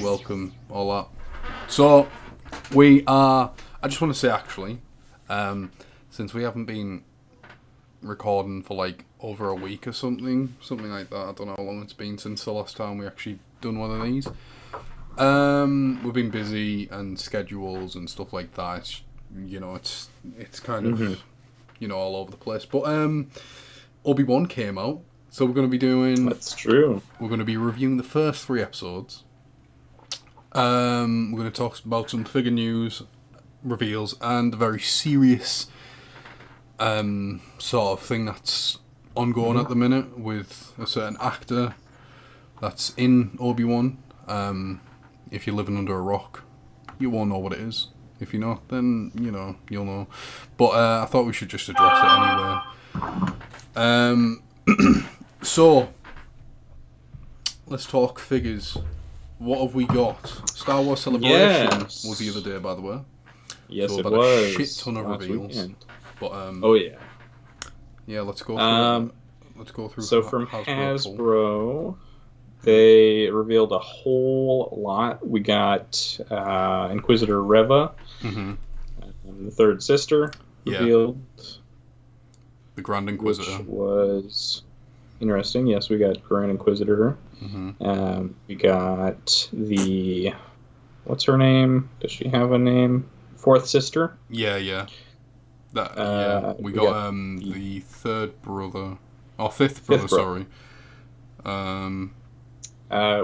welcome, all that. So, we are... I just want to say, actually, since we haven't been recording for, like, over a week or something like that, I don't know how long it's been since the last time we actually done one of these. We've been busy and schedules and stuff like that. It's, you know, it's kind of, you know, all over the place. But Obi Wan came out, so we're going to be doing... That's true. We're going to be reviewing the first 3 episodes. We're going to talk about some figure news, reveals, and a very serious sort of thing that's ongoing at the minute with a certain actor that's in Obi Wan. If you're living under a rock, you won't know what it is. If you're not, then, you know, you'll know. But I thought we should just address it anyway. So, let's talk figures. What have we got? Star Wars Celebration was the other day, by the way. Yes, so it about was. A shit ton of reveals. Weekend. But oh yeah. Yeah, let's go through. Let's go through. So from Hasbro, they revealed a whole lot. We got Inquisitor Reva, the third sister revealed. The Grand Inquisitor, which was interesting. Yes, we got Grand Inquisitor. We got the... What's her name? Does she have a name? Fourth sister? Yeah. That, we got the third brother. Oh, fifth brother, sorry.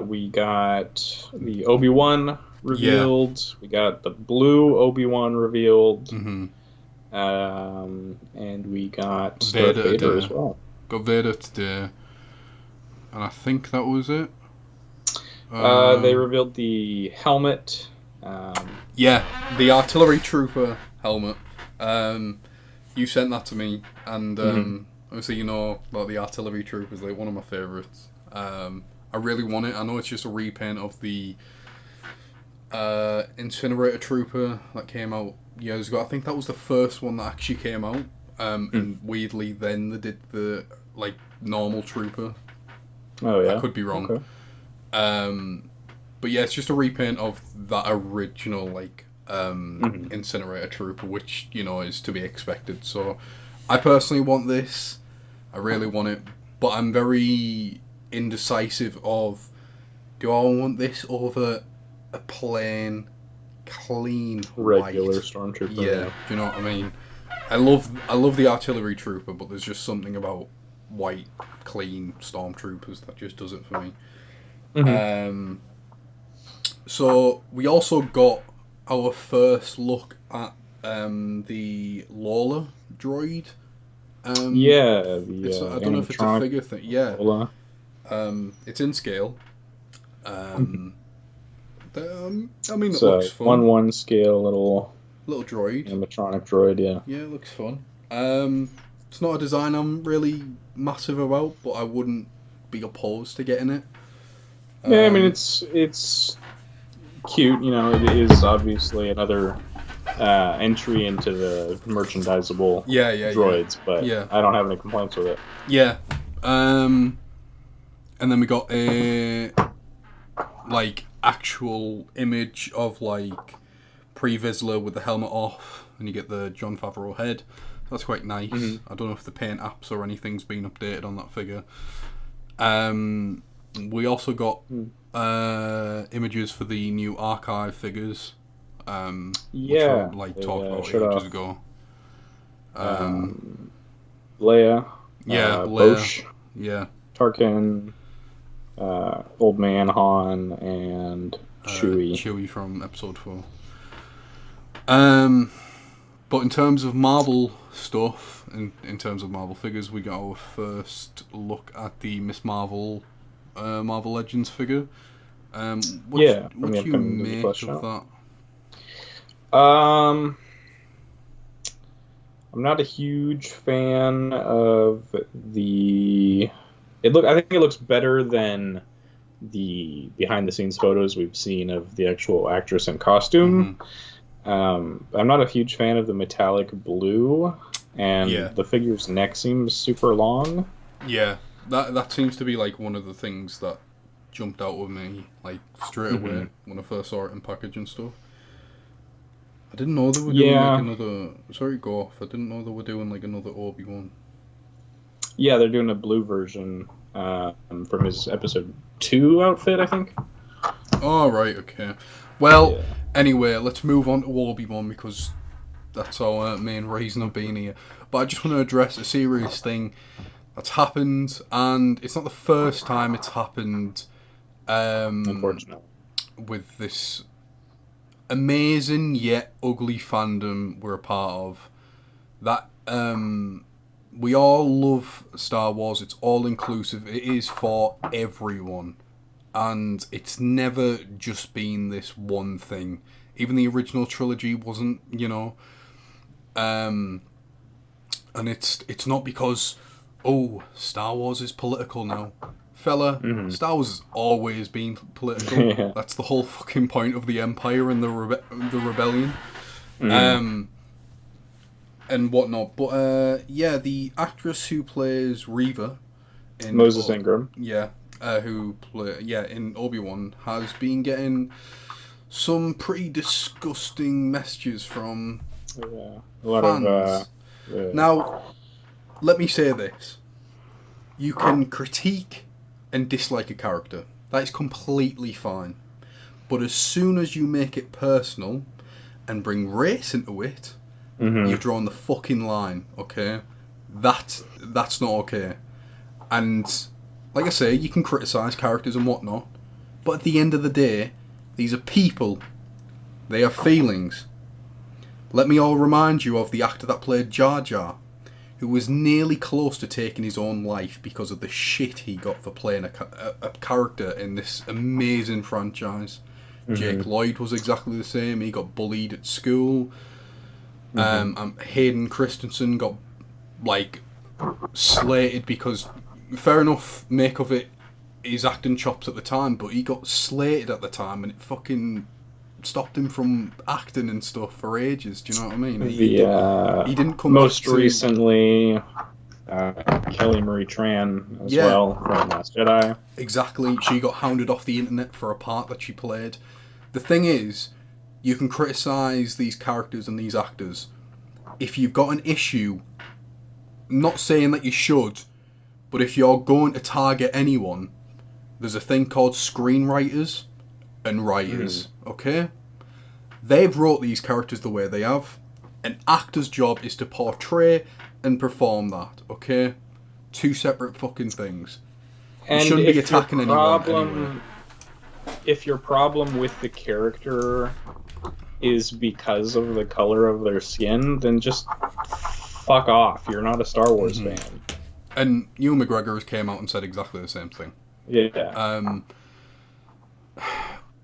We got the Obi Wan revealed. Yeah. We got the blue Obi Wan revealed. And we got Vader as well. Got Vader today. And I think that was it. They revealed the helmet. The artillery trooper helmet. You sent that to me, and obviously you know about the artillery troopers, like one of my favourites. I really want it. I know it's just a repaint of the incinerator trooper that came out years ago. I think that was the first one that actually came out. And weirdly, then they did the normal trooper. Oh yeah, I could be wrong. Okay. But yeah, it's just a repaint of that original incinerator trooper, which you know is to be expected. So, I personally want this. I really want it, but I'm very indecisive of: do I want this over a plain, clean, regular white stormtrooper? Yeah, do you know what I mean? I love the artillery trooper, but there's just something about white, clean stormtroopers that just does it for me. So we also got our first look at the Lawler Droid. I don't know if it's a figure thing. Yeah. Lawler. It's in scale. I mean, it so looks fun. 1/1 scale little droid. Animatronic droid, yeah. Yeah, it looks fun. It's not a design I'm really massive about, but I wouldn't be opposed to getting it. Yeah, I mean, it's cute, you know, it is obviously another entry into the merchandisable droids, but I don't have any complaints with it. Yeah. And then we got a, actual image of, Pre-Vizsla with the helmet off, and you get the Jon Favreau head. That's quite nice. I don't know if the paint apps or anything's been updated on that figure. We also got images for the new archive figures. Which were, talked about ages ago. Leia. Leia. Bosch. Yeah. Tarkin. Old Man Han and Chewie. Chewie from Episode 4. But in terms of Marvel stuff, in terms of Marvel figures, we got our first look at the Miss Marvel, Marvel Legends figure. What do you make of that? I'm not a huge fan of the... I think it looks better than the behind-the-scenes photos we've seen of the actual actress in costume. I'm not a huge fan of the metallic blue, and the figure's neck seems super long. Yeah, that seems to be one of the things that jumped out with me like straight away when I first saw it in package and stuff. I didn't know they were doing like another. Sorry, go off. I didn't know they were doing like another Obi Wan. Yeah, they're doing a blue version from his episode 2 outfit, I think. Oh, right, okay. Well, anyway, let's move on to Obi Wan because that's our main reason of being here. But I just want to address a serious thing that's happened, and it's not the first time it's happened. Unfortunately, with this amazing yet ugly fandom we're a part of, that we all love Star Wars. It's all inclusive. It is for everyone, and it's never just been this one thing. Even the original trilogy wasn't, and it's not because Star Wars is political now. Fella, Star Wars has always been political. Yeah. That's the whole fucking point of the Empire and the rebellion, and whatnot. But the actress who plays Reva in Moses Ingram, who in Obi-Wan, has been getting some pretty disgusting messages from a lot fans. Now, let me say this: you can critique and dislike a character. That is completely fine. But as soon as you make it personal and bring race into it, you've drawn the fucking line, okay? That's not okay. And like I say, you can criticise characters and whatnot, but at the end of the day, these are people. They have feelings. Let me all remind you of the actor that played Jar Jar, who was nearly close to taking his own life because of the shit he got for playing a character in this amazing franchise. Jake Lloyd was exactly the same. He got bullied at school. Hayden Christensen got, slated because, fair enough, make of it his acting chops at the time, but he got slated at the time and it fucking stopped him from acting and stuff for ages. Do you know what I mean? He didn't come most back recently. Kelly Marie Tran as well from Last Jedi. Exactly. She got hounded off the internet for a part that she played. The thing is, you can criticise these characters and these actors. If you've got an issue, not saying that you should, but if you're going to target anyone, there's a thing called screenwriters and writers, okay? They've wrote these characters the way they have. An actor's job is to portray and perform that, okay? Two separate fucking things. You shouldn't be attacking anyone anyway. If your problem with the character is because of the color of their skin, then just fuck off. You're not a Star Wars fan. And Ewan McGregor has came out and said exactly the same thing. Yeah.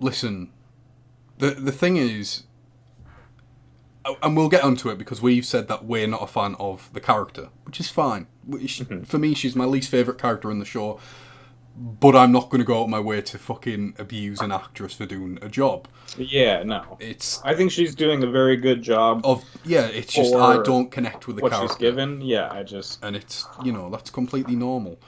Listen, the thing is, and we'll get onto it because we've said that we're not a fan of the character, which is fine. For me, she's my least favourite character in the show, but I'm not going to go out of my way to fucking abuse an actress for doing a job. Yeah, no. I think she's doing a very good job. It's just I don't connect with the character. What she's given, And it's, that's completely normal.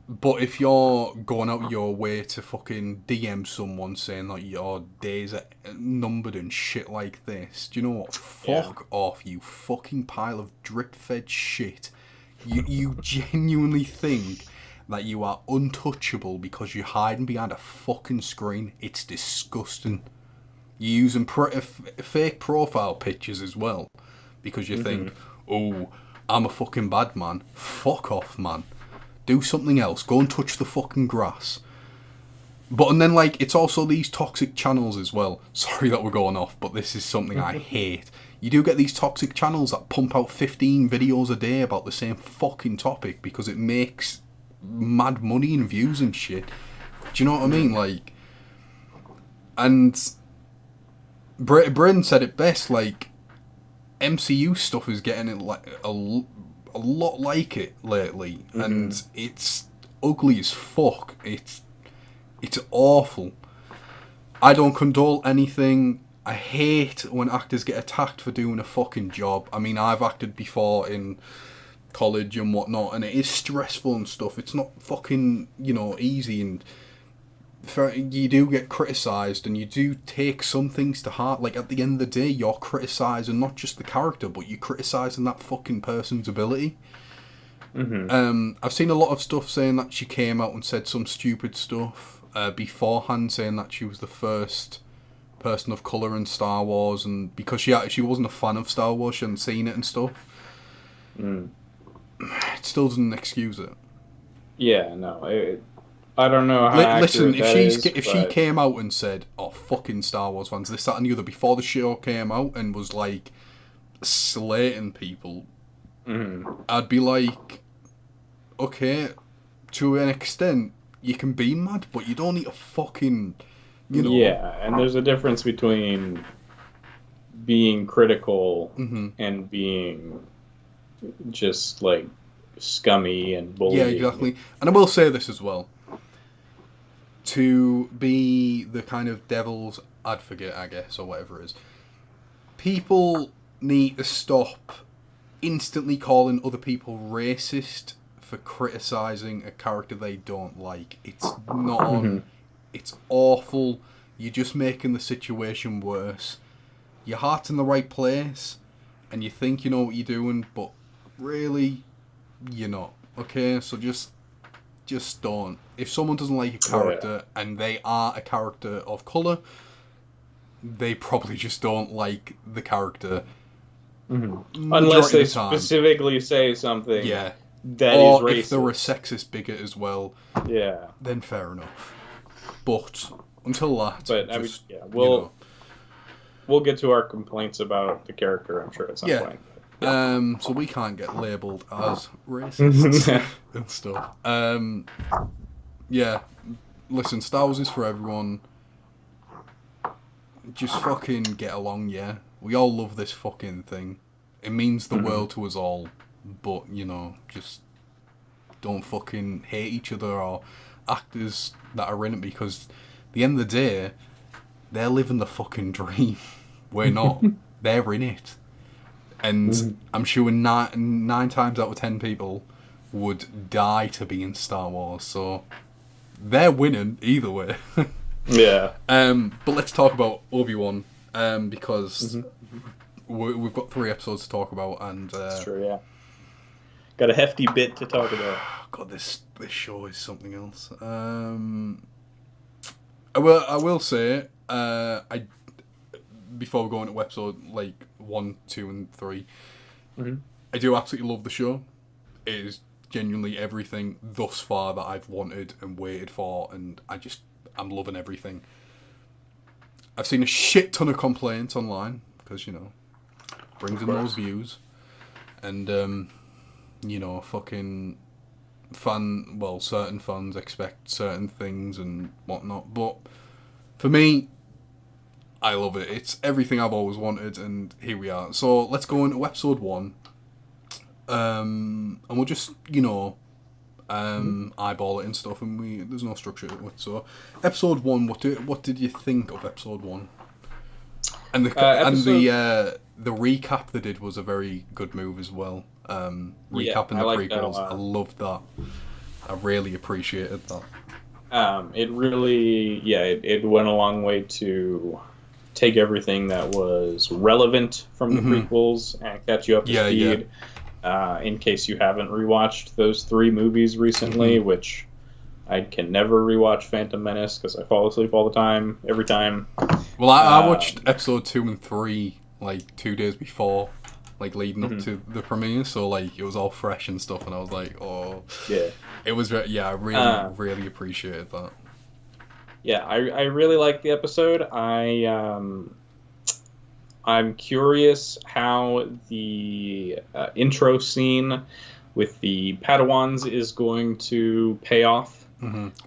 But if you're going out your way to fucking DM someone saying that your days are numbered and shit like this, do you know what? Fuck off, you fucking pile of drip-fed shit. You genuinely think that you are untouchable because you're hiding behind a fucking screen? It's disgusting. You're using fake profile pictures as well because you think, I'm a fucking bad man. Fuck off, man. Do something else. Go and touch the fucking grass. And then, it's also these toxic channels as well. Sorry that we're going off, but this is something I hate. You do get these toxic channels that pump out 15 videos a day about the same fucking topic because it makes mad money and views and shit. Do you know what I mean? And Bryn said it best, MCU stuff is getting a lot like it lately, and it's ugly as fuck. It's awful. I don't condole anything. I hate when actors get attacked for doing a fucking job. I mean, I've acted before in college and whatnot, and it is stressful and stuff. It's not fucking, easy, and you do get criticised, and you do take some things to heart. Like, at the end of the day, you're criticising not just the character, but you're criticising that fucking person's ability. I've seen a lot of stuff saying that she came out and said some stupid stuff beforehand, saying that she was the first person of colour in Star Wars, and because she wasn't a fan of Star Wars, she hadn't seen it and stuff. It still doesn't excuse it. Yeah, no. I don't know how listen, if she came out and said, "Oh, fucking Star Wars fans, this, that, and the other," before the show came out, and was like slating people, I'd be like, okay, to an extent, you can be mad, but you don't need to fucking, Yeah, and there's a difference between being critical and being just like scummy and bullying. Yeah, exactly. And I will say this as well. To be the kind of devil's advocate, I guess, or whatever it is, people need to stop instantly calling other people racist for criticising a character they don't like. It's not on. It's awful. You're just making the situation worse. Your heart's in the right place, and you think you know what you're doing, but really, you're not. Okay, so just don't. If someone doesn't like a character and they are a character of colour, they probably just don't like the character. Unless they specifically say something that is racist. Or if they're a sexist bigot as well, then fair enough. But until that, we'll get to our complaints about the character, I'm sure, at some point. So we can't get labelled as racist and stuff. Listen, Star Wars is for everyone. Just fucking get along, yeah. We all love this fucking thing. It means the world to us all. But, just don't fucking hate each other or actors that are in it, because at the end of the day, they're living the fucking dream. We're not. They're in it. And I'm sure nine times out of 10 people would die to be in Star Wars, so they're winning either way. But let's talk about Obi Wan, because we've got 3 episodes to talk about, and that's true. Yeah, got a hefty bit to talk about. God, this show is something else. I will say, before we go into episode 1, 2, and 3, I do absolutely love the show. It is genuinely everything thus far that I've wanted and waited for, and I'm loving everything. I've seen a shit ton of complaints online because brings in those views, and fucking certain fans expect certain things and whatnot, but for me, I love it. It's everything I've always wanted, and here we are. So let's go into episode 1, and we'll just eyeball it and stuff, and there's no structure to it. So episode 1, what did you think of episode 1? And the recap they did was a very good move as well. Recapping the prequels, I loved that. I really appreciated that. It really, it went a long way to take everything that was relevant from the prequels and catch you up to speed. In case you haven't rewatched those 3 movies recently, which I can never rewatch Phantom Menace because I fall asleep all the time, every time. Well, I watched episode 2 and 3 like 2 days before, leading up to the premiere, so it was all fresh and stuff, and I was like, oh, yeah, it was, I really appreciated that. Yeah, I really liked the episode. I'm curious how the intro scene with the Padawans is going to pay off.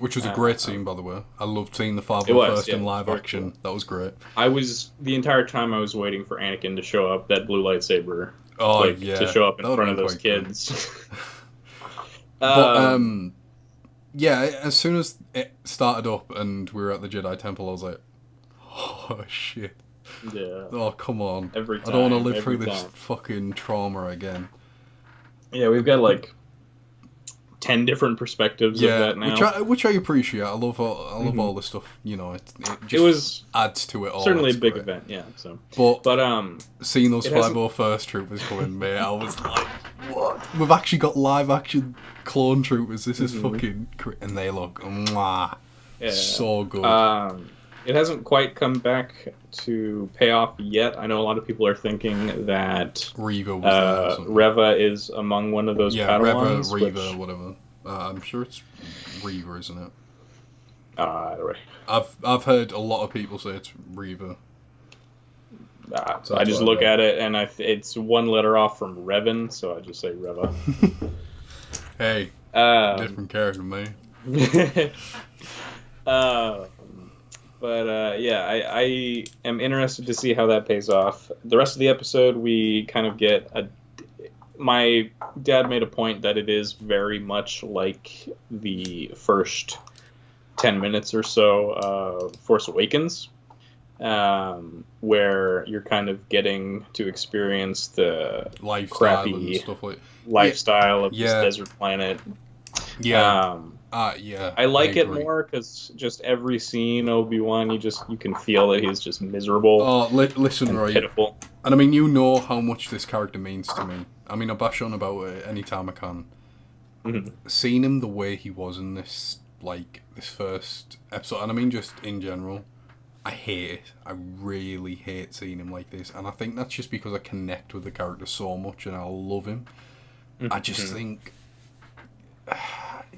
Which was a great scene, by the way. I loved seeing the father first in live action. Cool. That was great. The entire time I was waiting for Anakin to show up, that blue lightsaber. To show up in front of those kids. But, as soon as it started up and we were at the Jedi Temple, I was like, oh, shit. Yeah. Oh, come on. I don't want to live through this fucking trauma again. Yeah, we've got like 10 different perspectives of that now. which I appreciate. I love all the stuff. It was adds to it all. certainly a It's big great. event, yeah. So, but seeing those 501st troopers coming, mate, I was like, what? We've actually got live action clone troopers. This is fucking, and they look so good. It hasn't quite come back to pay off yet. I know a lot of people are thinking that Reva was there. Reva is among one of those Padawans. Reva, whatever. I'm sure it's Reva, isn't it? Right. I've heard a lot of people say it's Reva. So I just look at it and it's one letter off from Revan, so I just say Reva. Hey, different character, man. But I am interested to see how that pays off. The rest of the episode, we kind of get my dad made a point that it is very much like the first 10 minutes or so of Force Awakens, where you're kind of getting to experience the lifestyle and stuff lifestyle of this desert planet. I like it more because just every scene Obi Wan, you can feel that he's just miserable. Oh, listen, and right? Pitiful. And I mean, you know how much this character means to me. I mean, I bash on about it anytime I can. Mm-hmm. Seeing him the way he was in this first episode, and I mean just in general, I hate it. I really hate seeing him like this, and I think that's just because I connect with the character so much and I love him. Mm-hmm. I just think.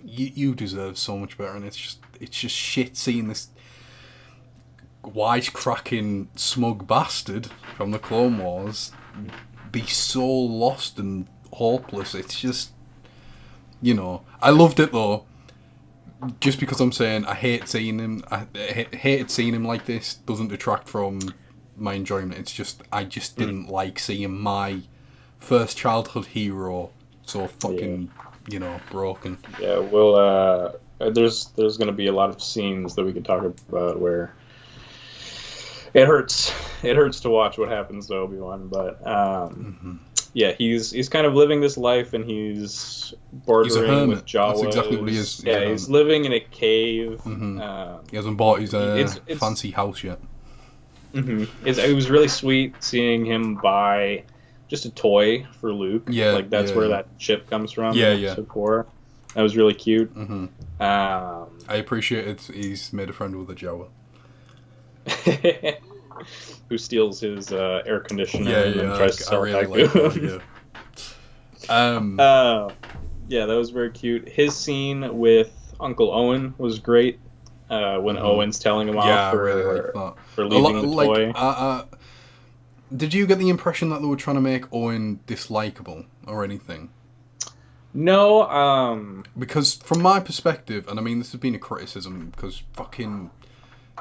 You deserve so much better, and it's just shit seeing this wisecracking smug bastard from the Clone Wars be so lost and hopeless. It's just, I loved it though. Just because I'm saying I hate seeing him, hated seeing him like this doesn't detract from my enjoyment. It's just I just didn't like seeing my first childhood hero so fucking. Broken. Yeah, well, there's going to be a lot of scenes that we could talk about where it hurts. It hurts to watch what happens to Obi-Wan, but yeah, he's kind of living this life, and he's bordering with Jawas. That's exactly what he is. He's living in a cave. He hasn't bought his fancy house yet. It was really sweet seeing him buy just a toy for Luke. That's where that chip comes from. Episode 4. That was really cute. I appreciate it. He's made a friend with a Jawa. Who steals his air conditioner and then tries to sell it back to him. Yeah, that was very cute. His scene with Uncle Owen was great. When Owen's telling him off for leaving the toy. Did you get the impression that they were trying to make Owen dislikable or anything? No, because from my perspective, and I mean this has been a criticism because fucking,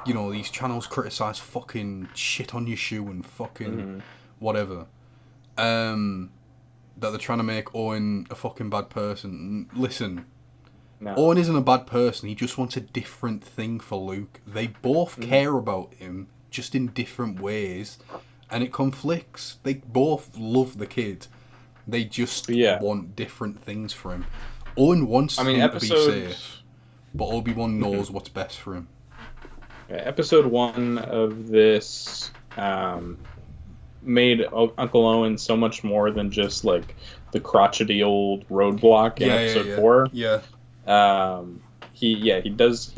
these channels criticize fucking shit on your shoe and fucking whatever. That they're trying to make Owen a fucking bad person. Listen, Owen isn't a bad person. He just wants a different thing for Luke. They both care about him, just in different ways. And it conflicts. They both love the kid. They just want different things for him. Owen wants him to be safe, but Obi-Wan knows what's best for him. Episode 1 of this made Uncle Owen so much more than just like the crotchety old roadblock in episode 4. He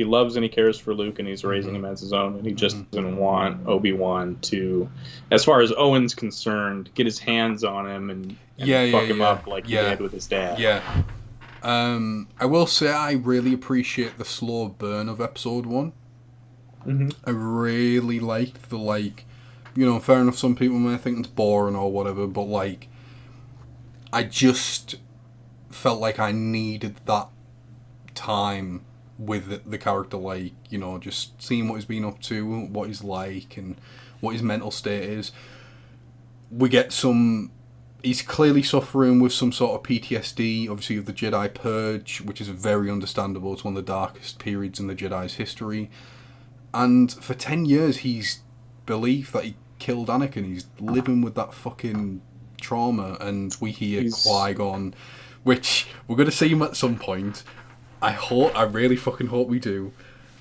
loves and he cares for Luke, and he's raising him as his own, and he just doesn't want Obi-Wan to, as far as Owen's concerned, get his hands on him and fuck him up like he did with his dad. I will say I really appreciate the slow burn of episode 1. I really liked the fair enough, some people may think it's boring or whatever, but I just felt like I needed that time with the character, just seeing what he's been up to, what he's like, and what his mental state is. We get he's clearly suffering with some sort of PTSD, obviously of the Jedi Purge, which is very understandable. It's one of the darkest periods in the Jedi's history. And for 10 years, he's believed that he killed Anakin. He's living with that fucking trauma, and we hear Qui-Gon which we're going to see him at some point. I really fucking hope we do,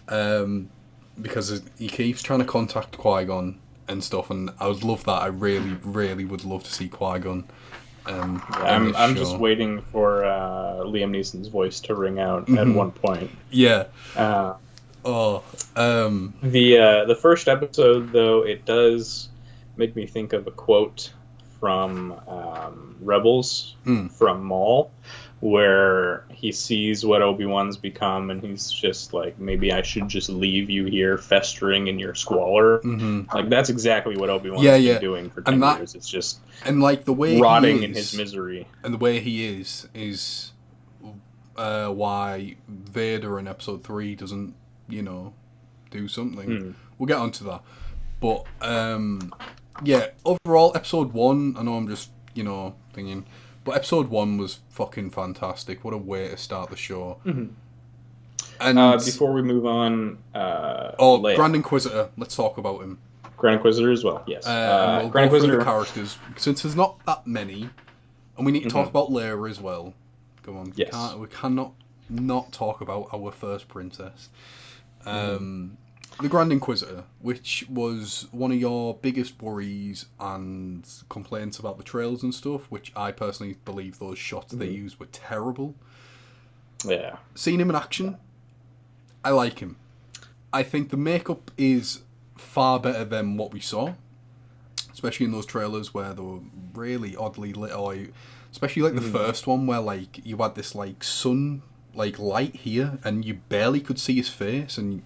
because he keeps trying to contact Qui-Gon and stuff, and I would love that. I really, really would love to see Qui-Gon. I'm just waiting for Liam Neeson's voice to ring out at one point. Yeah. The first episode, though, it does make me think of a quote from Rebels from Maul, where he sees what Obi-Wan's become, and he's just like, maybe I should just leave you here festering in your squalor. Like, that's exactly what Obi-Wan's been doing for 10 years. It's just the way rotting in his misery. And the way he is why Vader in Episode 3 doesn't, do something. We'll get onto that. But, overall, Episode 1, I know I'm just, thinking... But Episode 1 was fucking fantastic. What a way to start the show. And before we move on... Grand Inquisitor. Let's talk about him. Grand Inquisitor as well, yes. We'll Grand go through Inquisitor... the characters. Since there's not that many, and we need to talk about Leia as well. Come on. Yes. We cannot not talk about our first princess. The Grand Inquisitor, which was one of your biggest worries and complaints about the trailers and stuff, which I personally believe those shots they used were terrible. Yeah. Seeing him in action, I like him. I think the makeup is far better than what we saw, especially in those trailers where they were really oddly lit, or especially like the first one where like you had this like sun like light here and you barely could see his face, and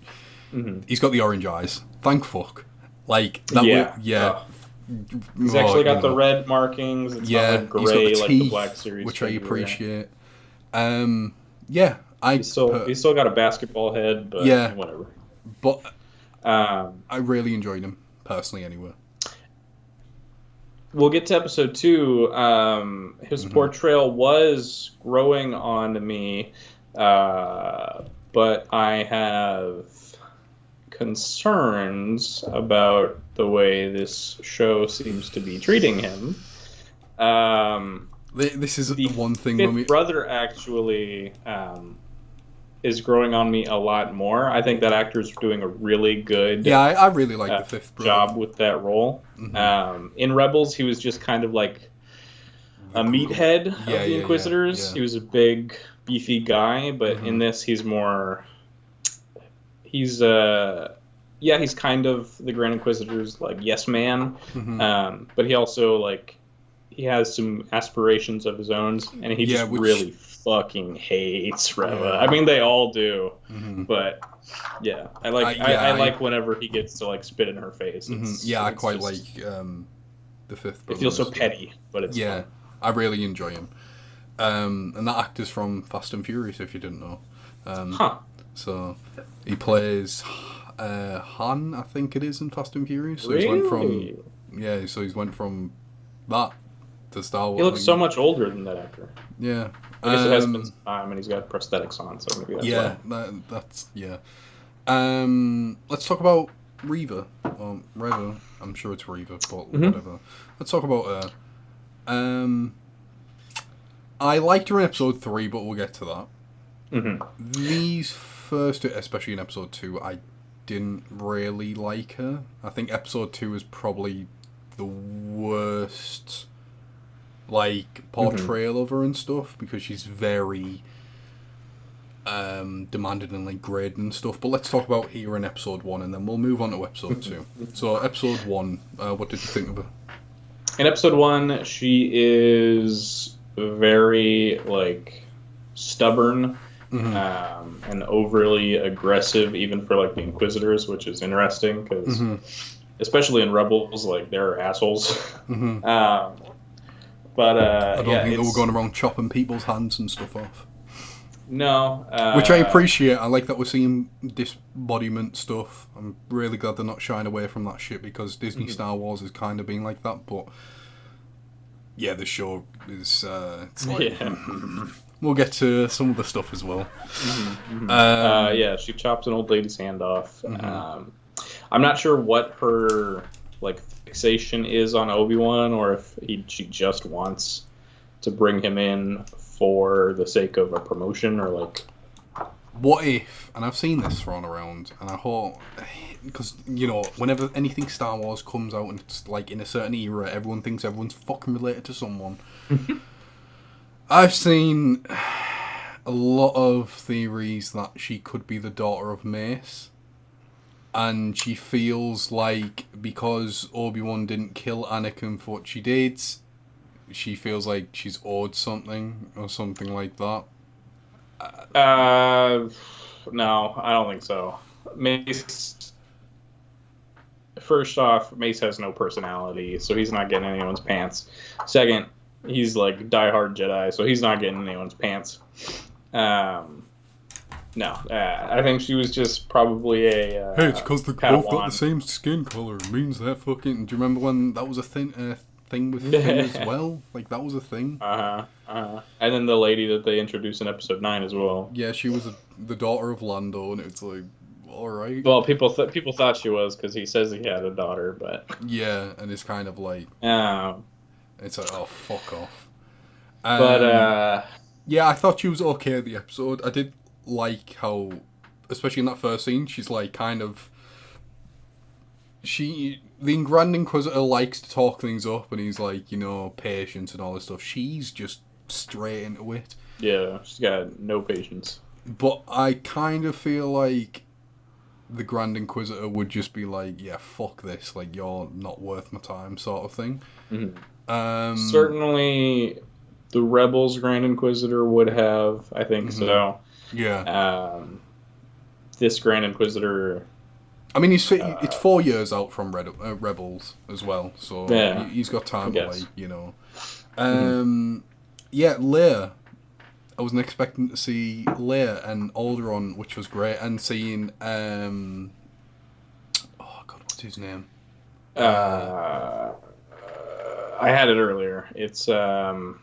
he's got the orange eyes. Thank fuck. Like that. He's actually got the red markings. It's not like gray, he's got the like teeth, the Black Series, which I appreciate. He's still got a basketball head, but whatever. But I really enjoyed him personally. Anyway, we'll get to Episode 2. His portrayal was growing on me, but I have concerns about the way this show seems to be treating him. This is the one thing. Fifth brother actually is growing on me a lot more. I think that actor's doing a really good I really like the fifth brother job with that role. In Rebels, he was just kind of like a meathead of the Inquisitors. Yeah. He was a big, beefy guy, but in this, he's more... He's kind of the Grand Inquisitor's like yes man, but he also like he has some aspirations of his own, and he just really fucking hates Reva. I mean, they all do, but I like whenever he gets to like spit in her face. I quite like the fifth brother. It feels so petty, but it's fun. I really enjoy him. And that actor's from Fast and Furious, if you didn't know. So he plays Han, I think it is, in Fast and Furious. So really? He's went from that to Star Wars. He looks so much older than that actor. Yeah. I guess it has been some time, and he's got prosthetics on, so maybe that's Let's talk about Reva. Reva. I'm sure it's Reva, but whatever. Let's talk about her. I liked her in Episode 3, but we'll get to that. These first two, especially in Episode 2, I didn't really like her. I think Episode 2 is probably the worst portrayal of her and stuff, because she's very demanded and graded and stuff. But let's talk about here in Episode 1, and then we'll move on to Episode 2. So Episode 1, what did you think of her? In Episode 1, she is very stubborn and overly aggressive, even for the Inquisitors, which is interesting because especially in Rebels, they're assholes. But I don't think they were going around chopping people's hands and stuff off. No, which I appreciate. I like that we're seeing disembodiment stuff. I'm really glad they're not shying away from that shit, because Disney Star Wars has kind of been like that. But yeah, the show is we'll get to some of the stuff as well. She chops an old lady's hand off. I'm not sure what her fixation is on Obi Wan, or if she just wants to bring him in for the sake of a promotion or like. What if, and I've seen this thrown around, and I hope, because, you know, whenever anything Star Wars comes out and it's like in a certain era, everyone thinks everyone's fucking related to someone. I've seen a lot of theories that she could be the daughter of Mace, and she feels like because Obi Wan didn't kill Anakin for what she did, she feels like she's owed something or something like that. No, I don't think so. Mace. First off, Mace has no personality, so he's not getting anyone's pants. Second, he's like diehard Jedi, so he's not getting anyone's pants. No, I think she was just probably a. Hey, it's because they Padawan. both got the same skin color. It means that fucking. Do you remember when that was a thing with Finn as well? Like that was a thing. And then the lady that they introduced in Episode 9 as well. Yeah, she was the daughter of Lando, and it's like, all right. Well, people thought she was because he says he had a daughter, but. Yeah, and it's kind of like. It's like, oh, fuck off. But yeah, I thought she was okay at the episode. I did like how, especially in that first scene, she's like kind of. The Grand Inquisitor likes to talk things up, and he's like, you know, patience and all this stuff. She's just straight into it. Yeah, she's got no patience. But I kind of feel like the Grand Inquisitor would just be like, yeah, fuck this, like, you're not worth my time, sort of thing. Mm-hmm. Certainly, the Rebels Grand Inquisitor would have, I think so. Yeah. This Grand Inquisitor. I mean, it's 4 years out from Rebels as well, so yeah, he's got time to, like, you know. Yeah, Leia. I wasn't expecting to see Leia and Alderaan, which was great, and seeing oh god, what's his name? I had it earlier. It's Bail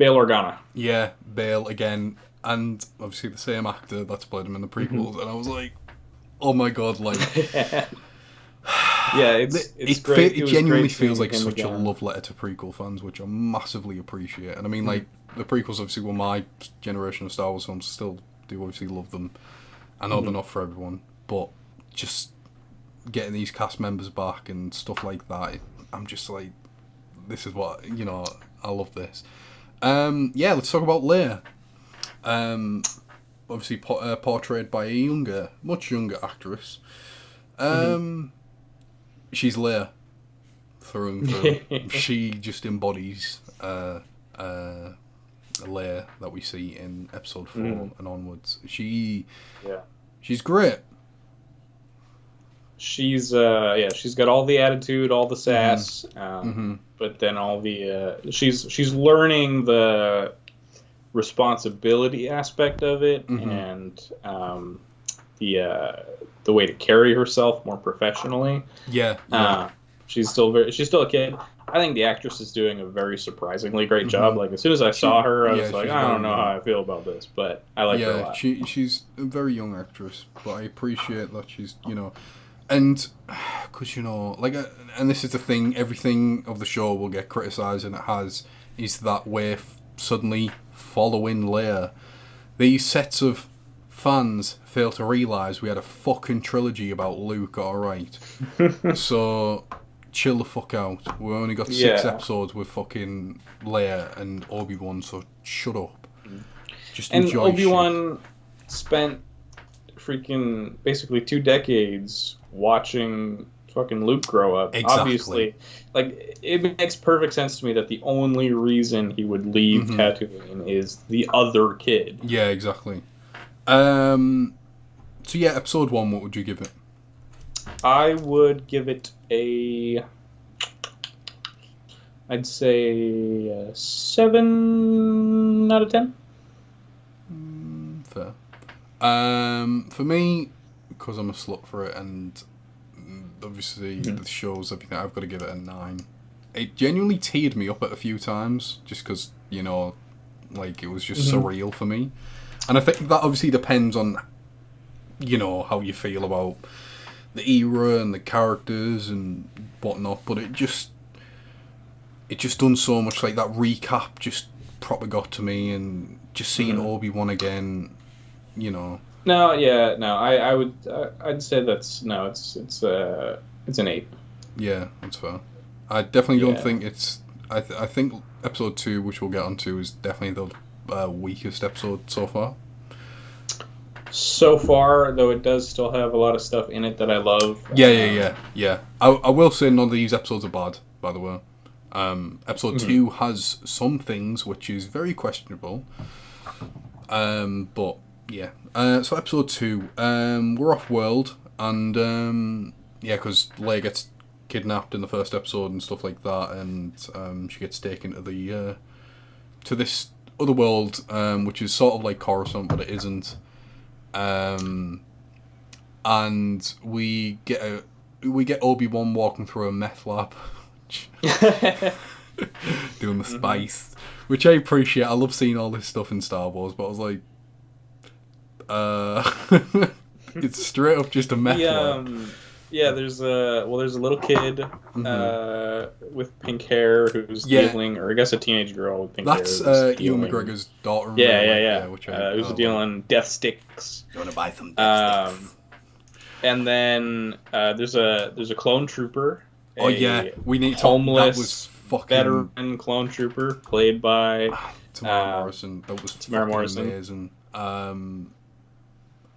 Organa. Yeah, Bail again, and obviously the same actor that's played him in the prequels, and I was like, oh my god, like. Yeah, it's great. It genuinely feels like such a love letter to prequel fans, which I massively appreciate. And I mean, like, the prequels obviously were my generation of Star Wars films. Still do obviously love them. I know they're not for everyone, but just getting these cast members back and stuff like that, I'm just like, this is what, you know, I love this. Yeah, let's talk about Leia. Obviously portrayed by a much younger actress. She's Leia through and through. She just embodies Leia that we see in Episode 4 and onwards. She's great. She's got all the attitude, all the sass, but then all the she's learning the responsibility aspect of it and the way to carry herself more professionally. Yeah. She's still a kid. I think the actress is doing a very surprisingly great job. Like, as soon as I saw her, I was like, I don't know how I feel about this, but I like her a lot. She's a very young actress, but I appreciate that she's, you know, and because, you know, like, and this is the thing, everything of the show will get criticised, and it has, is that we're suddenly following Leia. These sets of fans fail to realise we had a fucking trilogy about Luke, alright? So, chill the fuck out. We've only got 6 episodes with fucking Leia and Obi Wan, so shut up. Just enjoy. And Obi Wan spent freaking basically 2 decades watching fucking Luke grow up. Exactly. Obviously, like, it makes perfect sense to me that the only reason he would leave Tatooine is the other kid. Yeah, exactly. So yeah, Episode 1, what would you give it? I would give it I'd say 7 out of 10. Fair. For me, because I'm a slut for it, and obviously the show's everything, I've got to give it a 9. It genuinely teared me up at a few times, just because, you know, like, it was just surreal for me. And I think that obviously depends on, you know, how you feel about the era and the characters and whatnot, but it just done so much, like, that recap just proper got to me, and just seeing Obi Wan again, you know. No, yeah, no, I'd say it's an 8. Yeah, that's fair. I definitely don't think it's. I think episode 2, which we'll get onto, is definitely the weakest episode so far. So far, though, it does still have a lot of stuff in it that I love. Yeah. I will say none of these episodes are bad, by the way. Episode 2 has some things which is very questionable. But yeah. So episode 2, we're off world, and because Leia gets kidnapped in the first episode and stuff like that, and she gets taken to the to this other world, which is sort of like Coruscant, but it isn't. And we get Obi-Wan walking through a meth lab, doing the spice, which I appreciate. I love seeing all this stuff in Star Wars, but I was like, it's straight up just a meth lab. Yeah, there's a little kid with pink hair who's dealing, or I guess a teenage girl with pink hair. That's Ewan McGregor's daughter. Yeah. Which who's dealing death sticks. You want to buy some death sticks? And then there's a clone trooper. We need to homeless that was fucking veteran clone trooper played by Tamara Morrison. That was Tamara Morrison. Amazing. A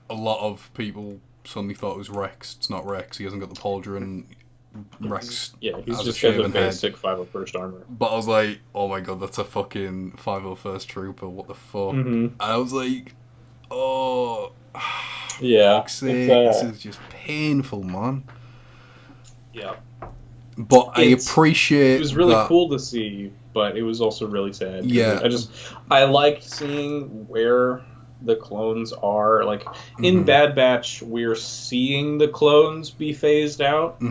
lot of people suddenly thought it was Rex. It's not Rex. He hasn't got the pauldron. Rex. Yeah, he's just got the basic 501st armor. But I was like, oh my god, that's a fucking 501st trooper. What the fuck? And I was like, oh. Yeah. This is just painful, man. Yeah. But I appreciate it was really cool to see, but it was also really sad. Yeah. I liked seeing where the clones are. Like, in Bad Batch, we're seeing the clones be phased out.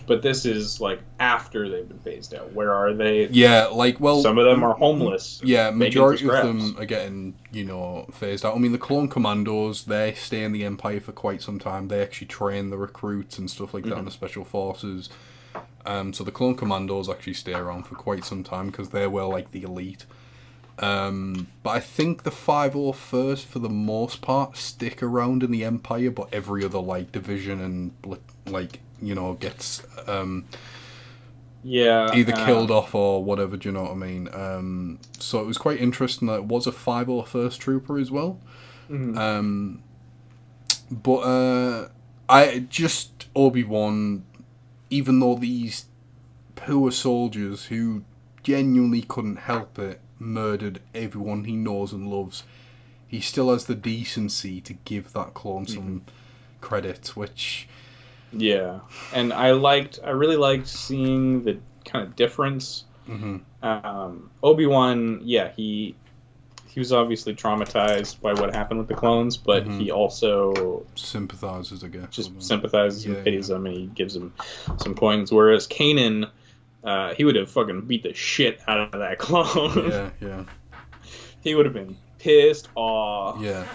But this is, like, after they've been phased out. Where are they? Yeah, like, well... Some of them are homeless. Yeah, majority of them are getting, phased out. I mean, the clone commandos, they stay in the Empire for quite some time. They actually train the recruits and stuff like that in the Special Forces. So the clone commandos actually stay around for quite some time because they were, like, the elite. But I think the 501st, for the most part, stick around in the Empire, but every other, like, division and, like... gets either killed off or whatever, do you know what I mean? So it was quite interesting that it was a 501st trooper as well. But I just Obi-Wan, even though these poor soldiers who genuinely couldn't help it murdered everyone he knows and loves, he still has the decency to give that clone some credit, which... Yeah, and I really liked seeing the kind of difference. Obi-Wan, he was obviously traumatized by what happened with the clones, but he also sympathizes, I guess. Just sympathizes and pities them, and he gives them some coins. Whereas Kanan, he would have fucking beat the shit out of that clone. Yeah. He would have been pissed off. Yeah.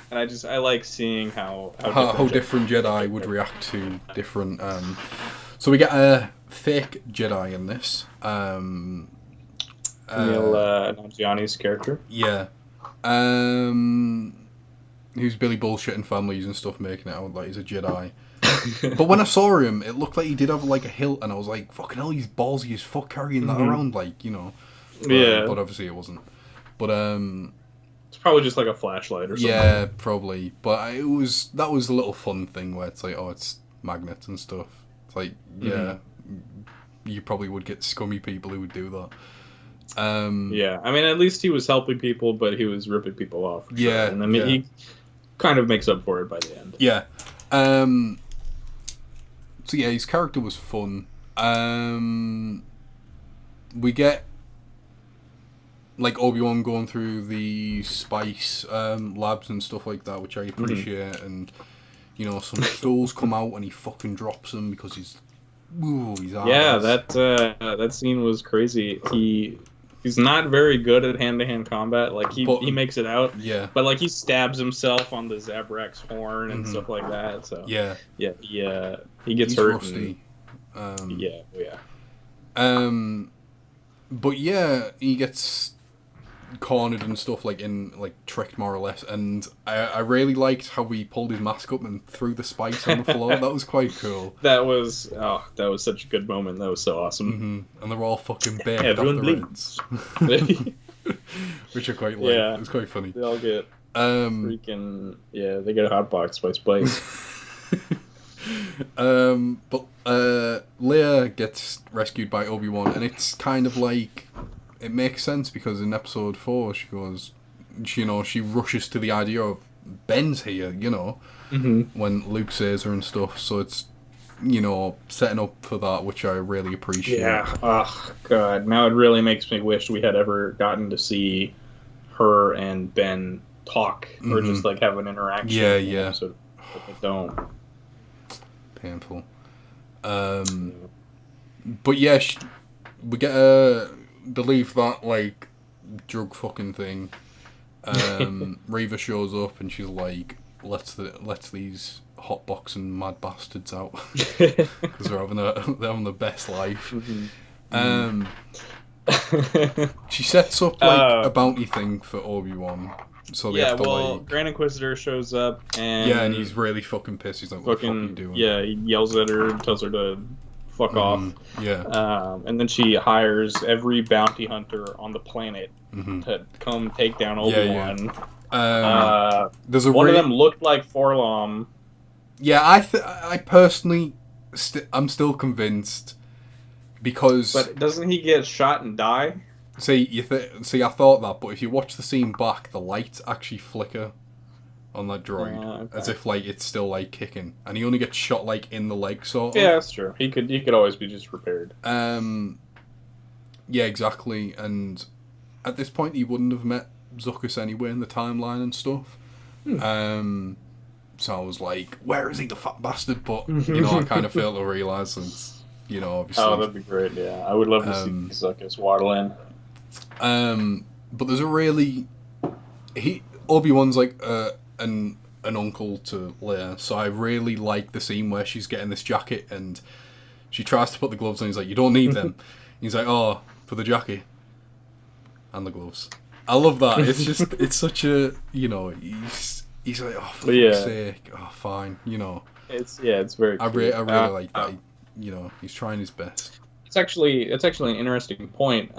And I like seeing how different Jedi would react to different. So we get a fake Jedi in this. Neil Nanjiani's character. Yeah. Who's Billy bullshitting families and stuff, making it out like he's a Jedi. But when I saw him, it looked like he did have like a hilt, and I was like, "Fucking hell, he's ballsy as fuck carrying that around, like." But obviously it wasn't. But it's probably just like a flashlight or something. Yeah, probably. But that was a little fun thing where it's like, oh, it's magnets and stuff. It's like, you probably would get scummy people who would do that. Yeah, I mean, at least he was helping people, but he was ripping people off. Yeah, sure. And I mean, he kind of makes up for it by the end. Yeah. So yeah, his character was fun. We get like Obi-Wan going through the spice labs and stuff like that, which I appreciate. And some fools come out and he fucking drops them because he's ass. Yeah, that scene was crazy. He's not very good at hand-to-hand combat. Like he makes it out. Yeah. But like he stabs himself on the Zabrak's horn and stuff like that. So yeah, he gets hurt. Rusty. Yeah. But yeah, he gets cornered and stuff, like tricked more or less, and I really liked how he pulled his mask up and threw the spikes on the floor. That was quite cool. That was such a good moment. That was so awesome. Mm-hmm. And they're all fucking baked Everyone off the Reds. Which I quite like. Yeah, it was quite funny. They all get freaking they get hotboxed by spikes. But Leia gets rescued by Obi Wan, and it's kind of like it makes sense because in episode 4 she goes, she rushes to the idea of Ben's here, when Luke saves her and stuff. So it's setting up for that, which I really appreciate. Yeah. Oh God, now it really makes me wish we had ever gotten to see her and Ben talk or just like have an interaction. Yeah. So they don't. Painful. But yeah, we get they leave that like drug fucking thing. Reva shows up and she's like, "Let's these hotboxing mad bastards out because they're having the best life." She sets up like a bounty thing for Obi-Wan. So they have to, Grand Inquisitor shows up and and he's really fucking pissed. He's like, "What the fuck are you doing?" Yeah, he yells at her and tells her to fuck off. Yeah. And then she hires every bounty hunter on the planet to come take down Obi-Wan. There's one of them looked like Forlom. Yeah, I personally, I'm still convinced because. But doesn't he get shot and die? See, I thought that, but if you watch the scene back, the lights actually flicker on that droid, as if like it's still like kicking, and he only gets shot like in the leg, sort of. Yeah, that's true. He could always be just repaired. Yeah, exactly. And at this point, he wouldn't have met Zuckuss anyway in the timeline and stuff. So I was like, where is he, the fat bastard? But I kind of failed to realise, since obviously. Oh, that'd be great. Yeah, I would love to see Zuckuss waddle in. But there's a really Obi-Wan's like an uncle to Leia, so I really like the scene where she's getting this jacket and she tries to put the gloves on. He's like, "You don't need them." He's like, "Oh, for the jacket and the gloves." I love that. It's just it's such a he's like, "Oh, for fuck's sake, oh fine," It's very. I really like that. He's trying his best. It's actually an interesting point.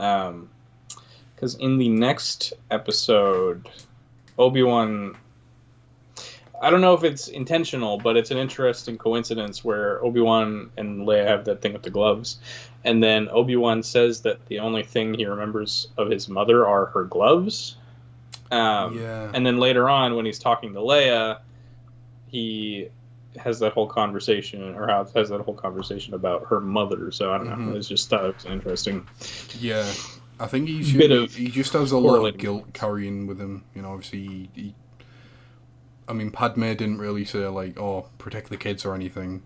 Because in the next episode, Obi-Wan, I don't know if it's intentional, but it's an interesting coincidence where Obi-Wan and Leia have that thing with the gloves, and then Obi-Wan says that the only thing he remembers of his mother are her gloves. And then later on, when he's talking to Leia, he has that whole conversation, about her mother. So I don't know. It's just thought it was interesting. Yeah. I think he just has a lot of guilt carrying with him. Obviously, Padme didn't really say, like, "Oh, protect the kids" or anything.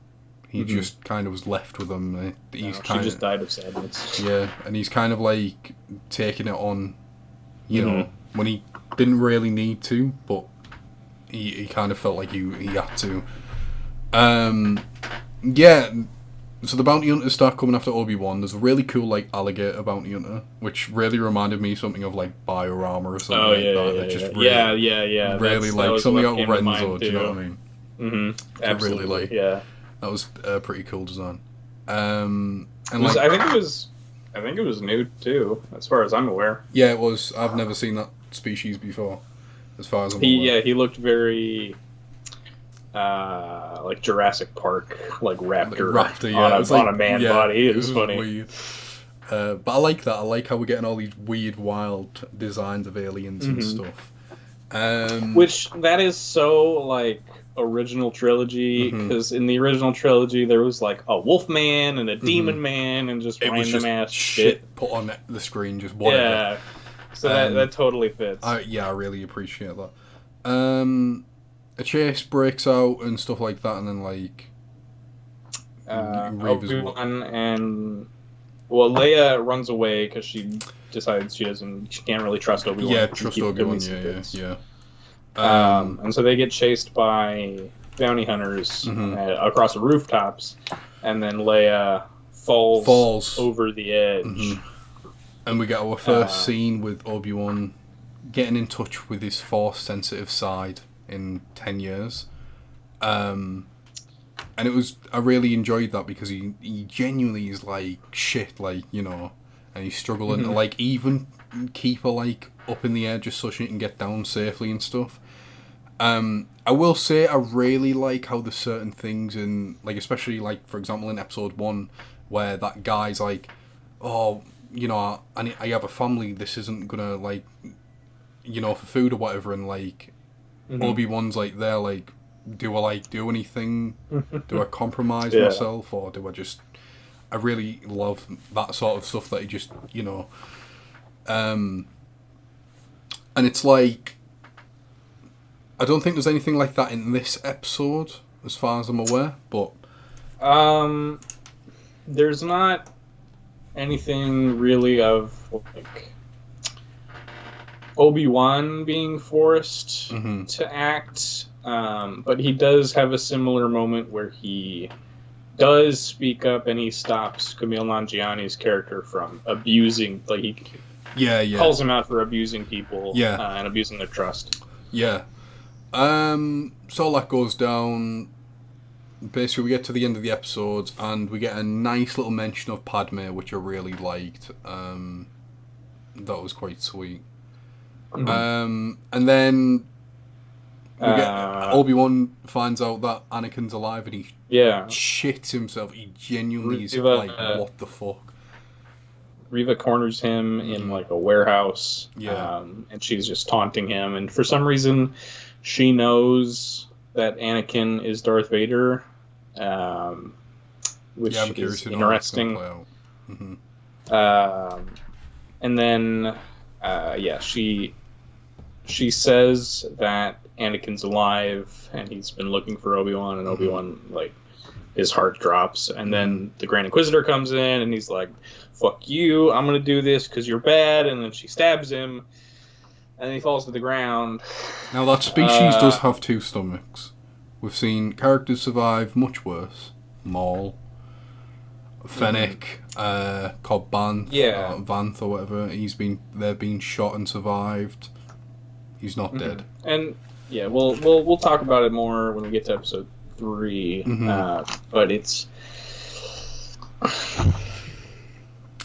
He just kind of was left with them. She just died of sadness. Yeah, and he's kind of, like, taking it on, when he didn't really need to, but he kind of felt like he had to. Yeah. So the bounty hunters start coming after Obi-Wan. There's a really cool, like, alligator bounty hunter, which really reminded me something of, like, Biorama or something Yeah. Really, like, something out of Renzo, do you know what I mean? Mm-hmm. Absolutely, really like. Yeah. That was a pretty cool design. I think it was new, too, as far as I'm aware. Yeah, it was. I've never seen that species before, as far as I'm aware. Yeah, he looked very... like Jurassic Park, like raptor on a man body. It was funny. Weird. But I like that. I like how we're getting all these weird, wild designs of aliens and stuff. Which that is so like original trilogy, because in the original trilogy there was like a wolf man and a demon man and just random ass shit put on the screen, just whatever. Yeah. So that totally fits. I really appreciate that. A chase breaks out and stuff like that, and then like Obi-Wan and Leia runs away because she decides she can't really trust Obi-Wan. Yeah, trust Obi-Wan. Yeah. And so they get chased by bounty hunters across the rooftops, and then Leia falls over the edge. And we get our first scene with Obi Wan getting in touch with his Force-sensitive side in 10 years. And I really enjoyed that because he genuinely is like shit, like, you know, and he's struggling to like even keep her like up in the air just so she can get down safely and stuff. I will say I really like how there's certain things in, like, especially like for example in episode 1 where that guy's like, oh, you know, I have a family, this isn't gonna, like, you know, for food or whatever, and like Obi-Wan's like there like, do I like do anything? Do I compromise myself, or do I just? I really love that sort of stuff that he just, you know, and it's like, I don't think there's anything like that in this episode, as far as I'm aware, but there's not anything really of like Obi Wan being forced to act. But he does have a similar moment where he does speak up and he stops Kumail Nanjiani's character from abusing, like he calls him out for abusing people and abusing their trust. Yeah. So all that goes down. Basically, we get to the end of the episode and we get a nice little mention of Padme, which I really liked. That was quite sweet. And then Obi-Wan finds out that Anakin's alive and he shits himself. He genuinely is like, what the fuck? Reva corners him in like a warehouse, and she's just taunting him. And for some reason, she knows that Anakin is Darth Vader, which is interesting. And then, she says that Anakin's alive and he's been looking for Obi-Wan, and Obi-Wan, like, his heart drops. And then the Grand Inquisitor comes in and he's like, fuck you, I'm gonna do this because you're bad. And then she stabs him and he falls to the ground. Now that species does have two stomachs. We've seen characters survive much worse. Maul, Fennec, Cobb Vanth, Vanth or whatever. They've been shot and survived. He's not dead. And we'll talk about it more when we get to episode 3. But it's,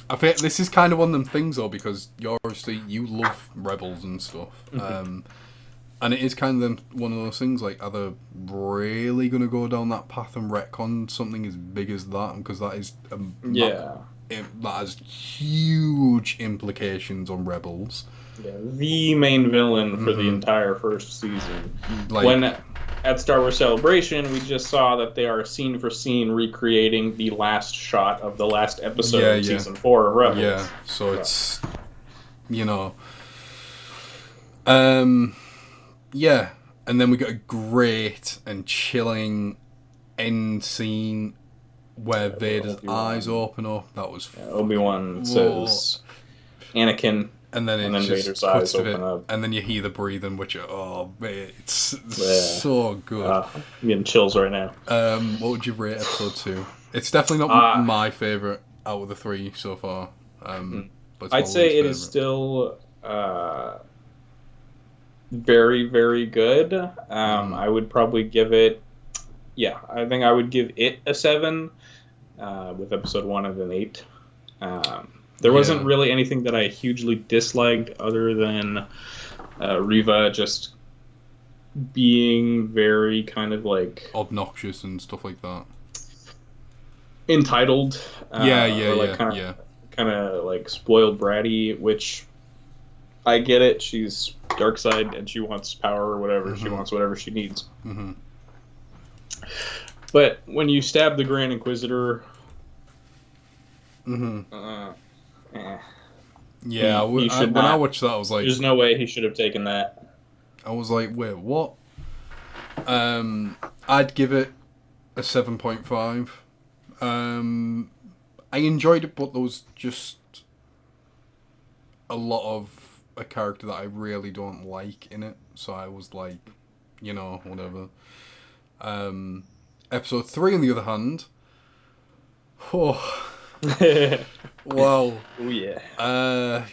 I think this is kind of one of them things though, because you love Rebels and stuff, and it is kind of one of those things like, are they really going to go down that path and retcon something as big as that? Because that is that has huge implications on Rebels. Yeah, the main villain for the entire first season. When at Star Wars Celebration, we just saw that they are scene for scene recreating the last shot of the last episode of season 4 of Rebels. Yeah, so it's, you know, and then we got a great and chilling end scene where Vader's eyes open up. That was Obi-Wan says, Anakin. And then Vader's eyes open up. And then you hear the breathing, which, it's so good. I'm getting chills right now. What would you rate episode 2? It's definitely not my favourite out of the 3 so far. But I'd say it is still very, very good. I would probably give it, I think I would give it a 7, with episode 1 at an 8. There wasn't really anything that I hugely disliked other than Reva just being very kind of like obnoxious and stuff like that. Entitled. Kind of like spoiled bratty, which I get it. She's dark side and she wants power or whatever. She wants whatever she needs. But when you stab the Grand Inquisitor, when I watched that, I was like, there's no way he should have taken that. I was like, wait, what? I'd give it a 7.5. I enjoyed it, but there was just a lot of a character that I really don't like in it, so I was like, you know, whatever. Episode 3, on the other hand, Wow. Oh yeah.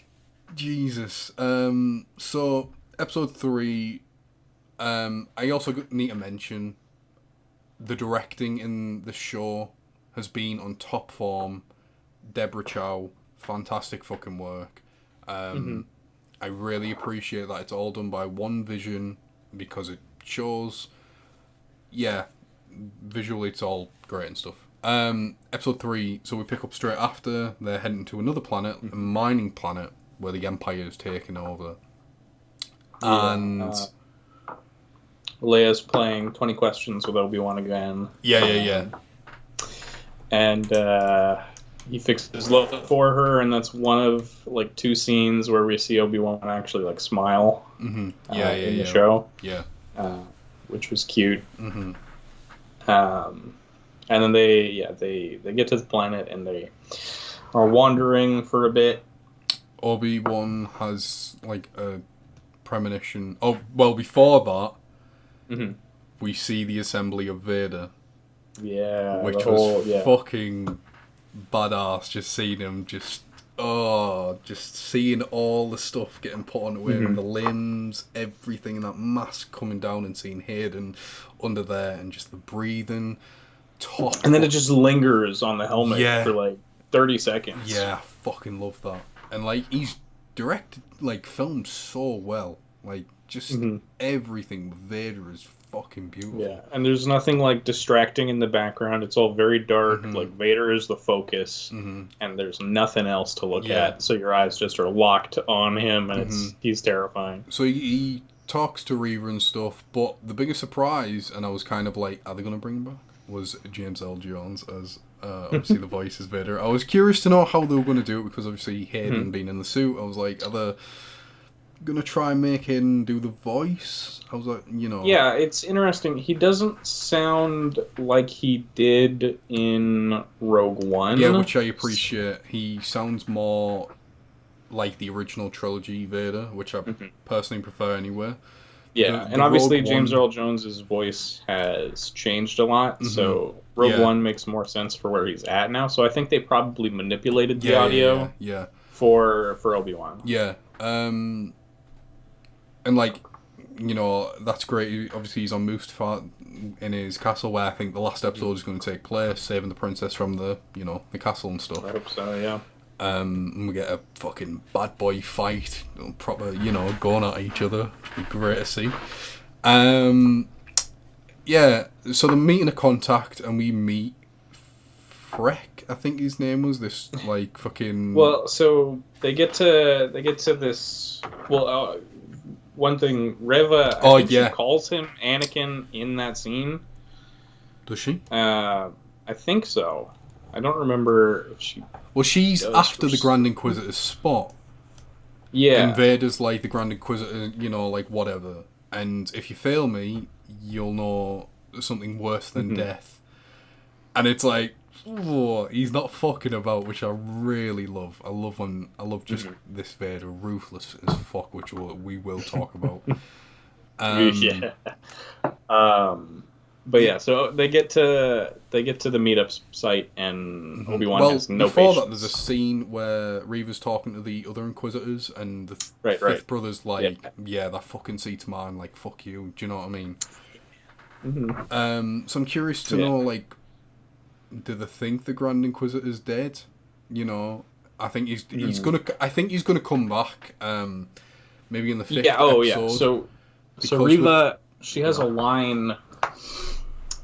Jesus. So episode 3. I also need to mention the directing in the show has been on top form. Deborah Chow, fantastic fucking work. I really appreciate that it's all done by one vision because it shows, visually it's all great and stuff. Episode 3, so we pick up straight after. They're heading to another planet, a mining planet, where the Empire is taking over. Yeah, And Leia's playing 20 Questions with Obi Wan again. Yeah. And he fixes love for her, and that's one of like 2 scenes where we see Obi Wan actually like smile. In the show. Yeah. Which was cute. Mm-hmm. And then they get to the planet and they are wandering for a bit. Obi Wan has like a premonition. Oh well, before that, we see the assembly of Vader. Yeah, which was fucking badass. Just seeing him, just seeing all the stuff getting put onto him, the limbs, everything, and that mask coming down, and seeing Hayden under there, and just the breathing. And then it just lingers on the helmet for like 30 seconds. Yeah, I fucking love that. And like he's directed, like filmed so well. Like just everything with Vader is fucking beautiful. Yeah, and there's nothing like distracting in the background. It's all very dark. Like Vader is the focus, and there's nothing else to look at. So your eyes just are locked on him, and he's terrifying. So he talks to Reva and stuff, but the biggest surprise, and I was kind of like, are they going to bring him back? Was James L. Jones as obviously the voice is Vader. I was curious to know how they were going to do it because obviously Hayden being in the suit, I was like, are they going to try and make Hayden do the voice? I was like, Yeah, it's interesting. He doesn't sound like he did in Rogue One. Yeah, which I appreciate. He sounds more like the original trilogy Vader, which I personally prefer anyway. Yeah, and obviously James Earl Jones's voice has changed a lot, so Rogue One makes more sense for where he's at now. So I think they probably manipulated the audio for Obi-Wan. Yeah, and like, that's great. Obviously, he's on Mustafar in his castle, where I think the last episode is going to take place, saving the princess from the the castle and stuff. I hope so. Yeah. And we get a fucking bad boy fight, proper, going at each other. It'd be great to see. So the meeting a contact, and we meet Freck, I think his name was, this like fucking. Well, so they get to this. Well, one thing, Reva, I think she calls him Anakin in that scene. Does she? I think so. I don't remember if she. Well, she's after the Grand Inquisitor's spot. Yeah. And Vader's like the Grand Inquisitor, like whatever. And if you fail me, you'll know something worse than death. And it's like, he's not fucking about, which I really love. I love just this Vader, ruthless as fuck, which we will talk about. But yeah, so they get to the meetup site, and Obi-Wan has no patience. Before that, there's a scene where Reva's talking to the other Inquisitors, and the fifth brother's like, that fucking seat's mine, like, fuck you, do you know what I mean? So I'm curious to know, like, do they think the Grand Inquisitor's dead? I think he's gonna come back, maybe in the 5th episode. So Reva, she has a line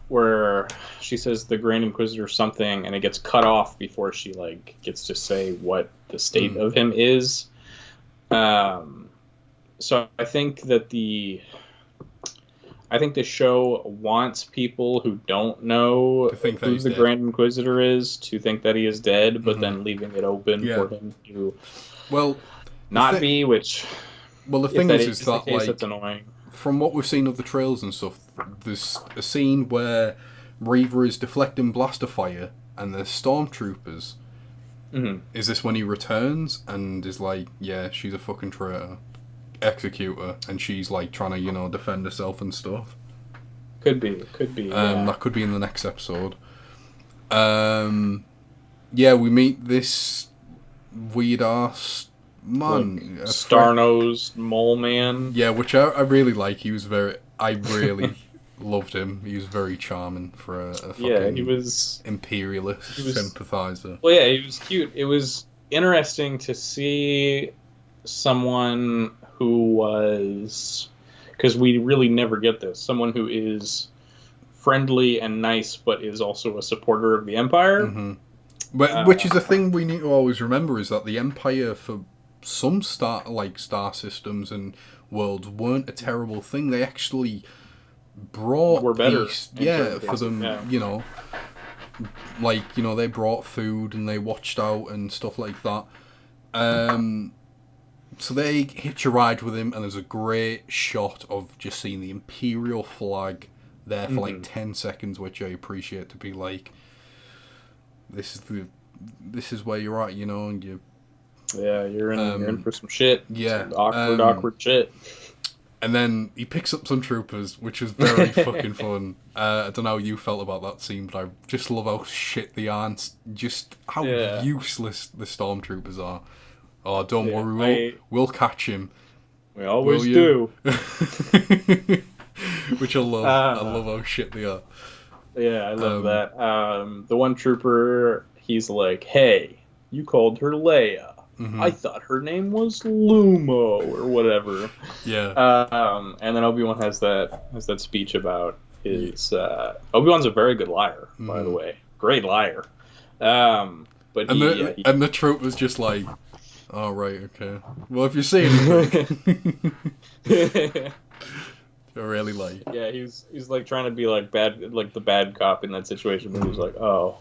where she says the Grand Inquisitor something, and it gets cut off before she like gets to say what the state of him is. So I think that the show wants people who don't know who the Grand Inquisitor is to think that he is dead, but then leaving it open for him to not be. Which, well, the thing is that case, that's annoying. From what we've seen of the trailers and stuff, there's a scene where Reva is deflecting blaster fire, and there's stormtroopers. Is this when he returns and is like, yeah, she's a fucking traitor, execute her, and she's like trying to, defend herself and stuff? Could be. Yeah. That could be in the next episode. yeah, we meet this weird ass man, Like, star-nosed mole man. Yeah, which I really like. I really loved him. He was very charming for a fucking He was imperialist sympathizer. Well, yeah, he was cute. It was interesting to see someone who was, because we really never get this, someone who is friendly and nice, but is also a supporter of the Empire. Mm-hmm. But which is the thing we need to always remember, is that the Empire, for some star systems and worlds, weren't a terrible thing. They actually brought better peace, for them. Yeah. You know, they brought food and they watched out and stuff like that. So they hitch a ride with him, and there's a great shot of just seeing the Imperial flag there for like 10 seconds, which I appreciate, to be like, this is where you're at, you know, and you're in for some shit. Yeah, some awkward shit. And then he picks up some troopers, which is very fucking fun. I don't know how you felt about that scene, but I just love how shit they are, and just how useless the stormtroopers are. Oh, don't worry, we'll catch him. We always do. Which I love. I love how shit they are. Yeah, I love that. The one trooper, he's like, "Hey, you called her Leia. Mm-hmm. I thought her name was Lumo or whatever." Yeah. And then Obi Wan has that speech about his. Obi Wan's a very good liar, by the way. Great liar. But the troop was just like, "Oh right, okay. Well, if you see anything." I really like. Yeah, he's like trying to be like the bad cop in that situation, but he's like, "Oh,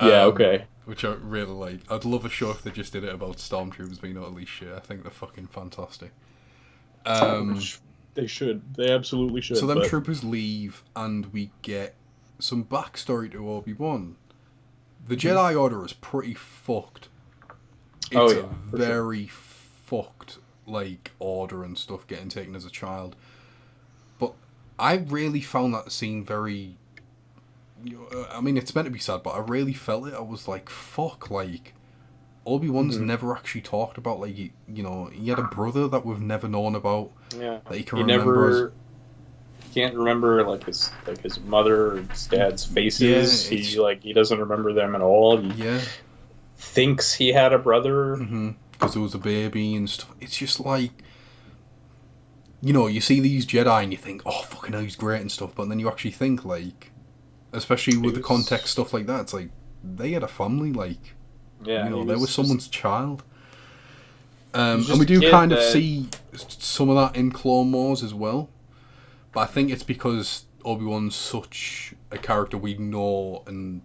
yeah, okay." Which I really like. I'd love a show if they just did it about stormtroopers being utterly shit. I think they're fucking fantastic. They should. They absolutely should. So then troopers leave, and we get some backstory to Obi Wan. The Jedi Order is pretty fucked. It's a very fucked order and stuff, getting taken as a child. But I really found that scene very. I mean, it's meant to be sad, but I really felt it. I was like, fuck, Obi-Wan's never actually talked about, he had a brother that we've never known about. Yeah. That he can remember. He can't remember, his mother or his dad's faces. Yeah, he doesn't remember them at all. He thinks he had a brother. Because there was a baby and stuff. It's just you see these Jedi and you think, oh, fucking hell, he's great and stuff, but then you actually think, especially with the context stuff like that, it's like they had a family, they were someone's child. And we do kind of see some of that in Clone Wars as well, but I think it's because Obi-Wan's such a character we know and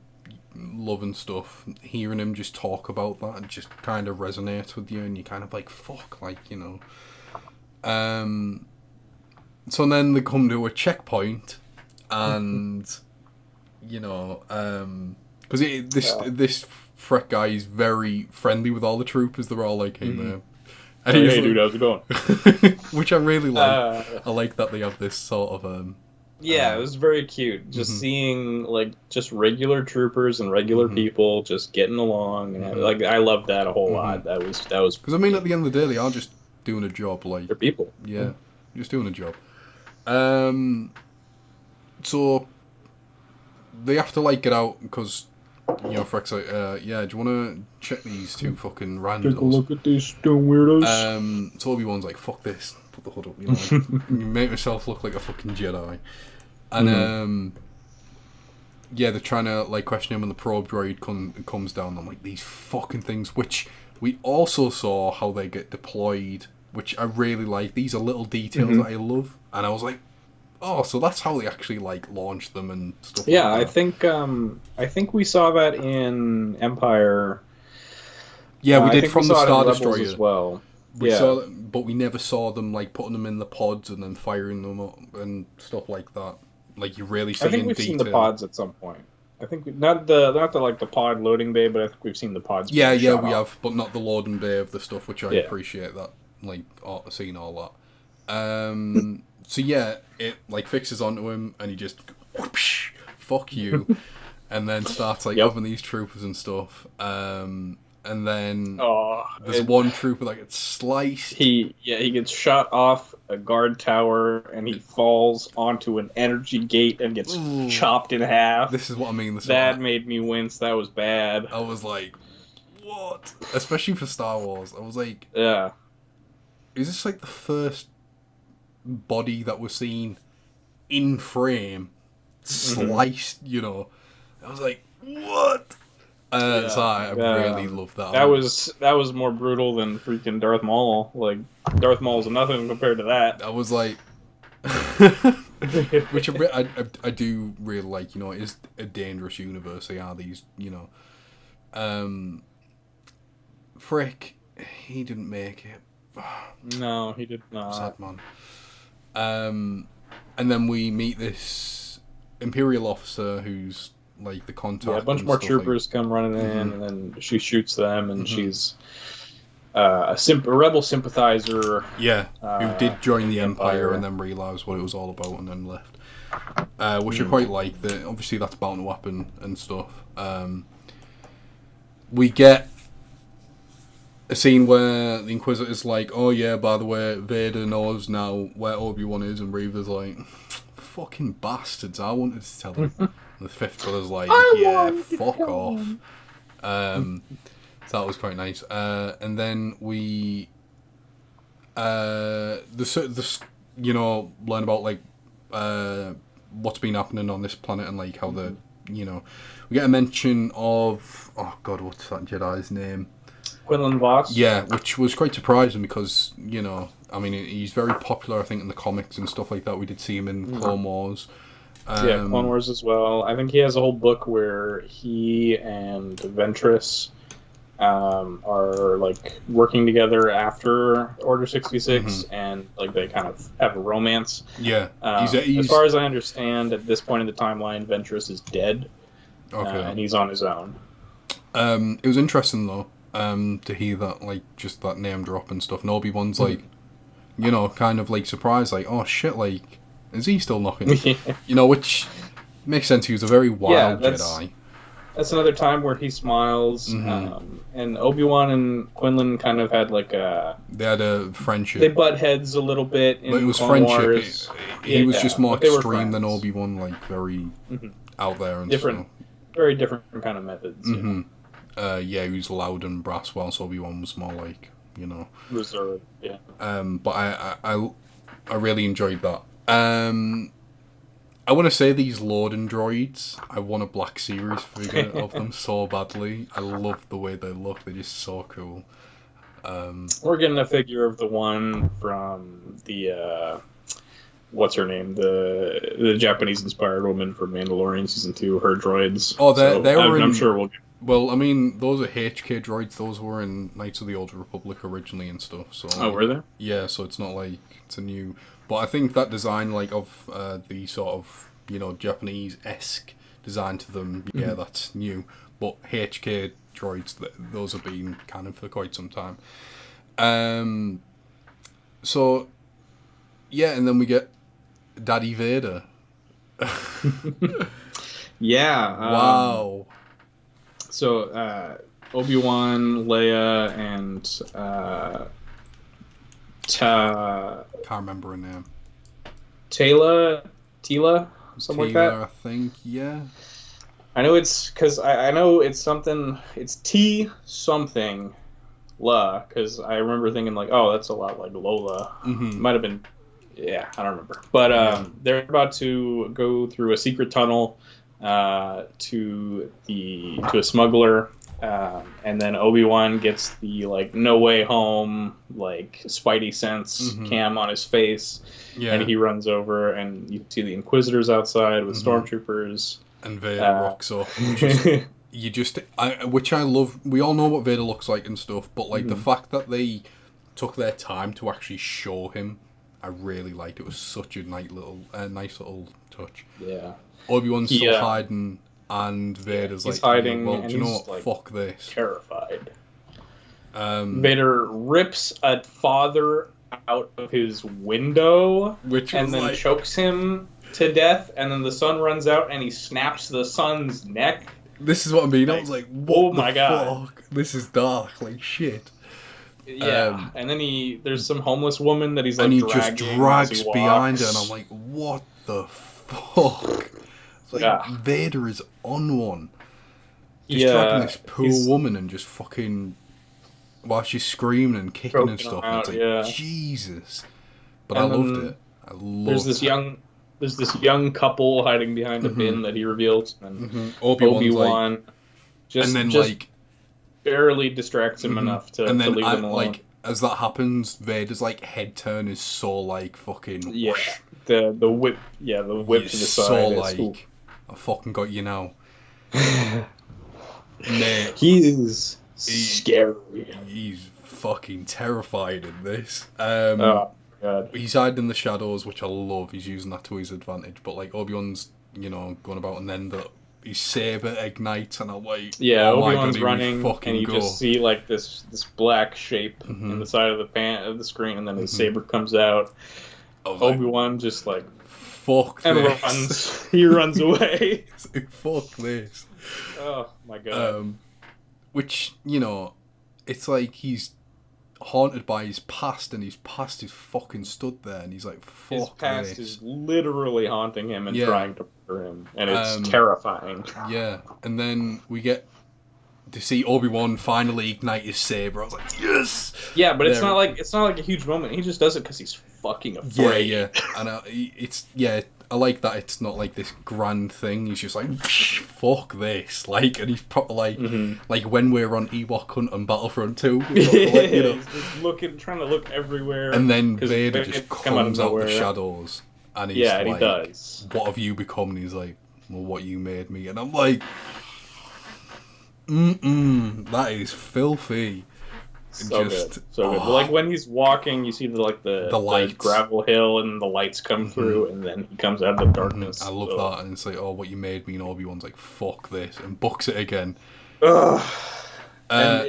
love and stuff. Hearing him just talk about that, it just kind of resonates with you, and you kind of fuck, so then they come to a checkpoint, and because this Freck guy is very friendly with all the troopers. They're all like, "Hey man," and hey dude, how's it going? Which I really like. I like that they have this sort of it was very cute. Just seeing just regular troopers and regular people just getting along, and I loved that a whole lot. That was because I mean, at the end of the day, they are just doing a job. They're people. Yeah, just doing a job. So they have to get out because Freck's like, do you want to check these two fucking randos? Take a look at these stone weirdos. So Obi-Wan's like, fuck this, put the hood up, make myself look like a fucking Jedi. And they're trying to question him, and the probe droid comes down. I'm like, these fucking things, which we also saw how they get deployed, which I really like. These are little details that I love, and I was like, oh, so that's how they actually launch them and stuff. Yeah, like that. I think we saw that in Empire. Yeah, we did from the Star Destroyer as well. We saw them, but we never saw them putting them in the pods and then firing them up and stuff like that. You really see. I think we've seen the pods at some point. I think not the pod loading bay, but I think we've seen the pods. Yeah, we have, but not the loading bay of the stuff, which I appreciate that. Seeing all that. So yeah, it fixes onto him, and he just whoosh, fuck you. and then starts like having these troopers and stuff. And then there's one trooper that gets sliced. He gets shot off a guard tower and he falls onto an energy gate and gets chopped in half. This is what I mean. That made me wince. That was bad. I was like, what? Especially for Star Wars. I was like, yeah. Is this like the first body that was seen in frame sliced? You know, I was like, what? So I really love that. That was more brutal than freaking Darth Maul. Like Darth Maul's nothing compared to that. I was like, which I do really like. You know, it is a dangerous universe. They are these. You know, Frick, he didn't make it. No, he did not. Sad man. And then we meet this Imperial officer who's like the contact. Yeah, a bunch more troopers come running in, and then she shoots them, and she's a rebel sympathizer. Yeah, who did join the Empire and then realised what it was all about and then left. Which I quite like. That obviously that's bound to happen and stuff. We get a scene where the Inquisitor's like, oh yeah, by the way, Vader knows now where Obi Wan is, and Reva's like, fucking bastards, I wanted to tell him. And the fifth brother's like, yeah, fuck off. So that was quite nice. And then we, you know, learn about like what's been happening on this planet and like how the, you know, we get a mention of, oh god, what's that Jedi's name? Quinlan Voss. Yeah, which was quite surprising because, you know, I mean, he's very popular, I think, in the comics and stuff like that. We did see him in Clone Wars. Yeah, Clone Wars as well. I think he has a whole book where he and Ventress are like working together after Order 66, and like they kind of have a romance. Yeah, as far as I understand, at this point in the timeline, Ventress is dead, and he's on his own. It was interesting though. To hear that, like, just that name drop and stuff, and Obi-Wan's like, you know, kind of like surprised, like, oh shit, like, is he still knocking? You know, which makes sense. He was a very wild Jedi. That's another time where he smiles, and Obi-Wan and Quinlan kind of had like they had a friendship. They butt heads a little bit. In but it was Clone friendship. Wars. He was just more extreme than Obi-Wan, like very out there and different, very different kind of methods. Yeah, he was loud and brass, whilst Obi-Wan was more like, you know, reserved. Yeah. But I really enjoyed that. I want to say these Loading droids. I want a Black Series figure of them so badly. I love the way they look. They're just so cool. We're getting a figure of the one from the what's her name? The Japanese inspired woman from Mandalorian season 2. Her droids. Oh, they were. I'm sure we'll get. Well, I mean, those are HK droids. Those were in Knights of the Old Republic originally and stuff. So were they? Yeah, so it's not like it's a new. But I think that design, like of the sort of, you know, Japanese-esque design to them, yeah, that's new. But HK droids, those have been canon for quite some time. So yeah, and then we get Daddy Vader. Yeah. Wow. So, Obi-Wan, Leia, and can't remember her name. Tila, something like that. I think, yeah. I know it's because I know it's something. It's T something, La, because I remember thinking like, oh, that's a lot like Lola. Might have been, yeah, I don't remember. But they're about to go through a secret tunnel. To a smuggler, and then Obi-Wan gets the like no way home like Spidey sense cam on his face, and he runs over and you see the Inquisitors outside with stormtroopers, and Vader rocks up. Which I love. We all know what Vader looks like and stuff, but like the fact that they took their time to actually show him, I really liked. It was such a nice little touch. Yeah. Obi-Wan's still hiding, and Vader's he's like, hiding, well, do you know what? like, fuck this. Terrified. Vader rips a father out of his window, and then chokes him to death, and then the sun runs out, and he snaps the sun's neck. This is what I mean. I was like, what oh the my God. fuck? This is dark, like shit. Yeah, and then there's some homeless woman that he's like, and he dragging just drags as he behind walks. her, and I'm like, what the fuck? It's like Vader is on one. Just dragging this poor woman and just fucking while she's screaming and kicking and stuff. And it's like Jesus. But I loved it. I loved There's this young couple hiding behind a bin that he reveals, and Obi-Wan like, just like barely distracts him enough to leave him alone. Like as that happens, Vader's like head turn is so like fucking whoosh. the whip to the side. So like I fucking got you now. Mate, he's scary. He's fucking terrified in this. God. He's hiding in the shadows, which I love. He's using that to his advantage. But like Obi-Wan's, going about, and then his saber ignites, and I'm like, Obi-Wan's running, and you just see like this black shape in the side of the screen, and then his saber comes out. Obi-Wan just like fuck and this. runs. He runs away. Like, fuck this. Oh my God. Which it's like he's haunted by his past, and his past is fucking stood there, and he's like, fuck his past this. Is literally haunting him and trying to murder him, and it's terrifying. Yeah, and then we get to see Obi-Wan finally ignite his saber. I was like, yes. Yeah, but it's not like a huge moment. He just does it because he's fucking afraid. Yeah, and I like that it's not like this grand thing. He's just like, fuck this, like, and he's proper like, like when we're on Ewok Hunt on Battlefront 2, like, he's trying to look everywhere, and then Vader just comes out the shadows, and he's like, he does. What have you become? And he's like, well, what you made me, and I'm like, that is filthy. So good. But like when he's walking, you see the lights. Gravel hill, and the lights come through, and then he comes out of the darkness. I love that, and it's like, oh, what you made me, and Obi-Wan's like, fuck this, and books it again. Before then,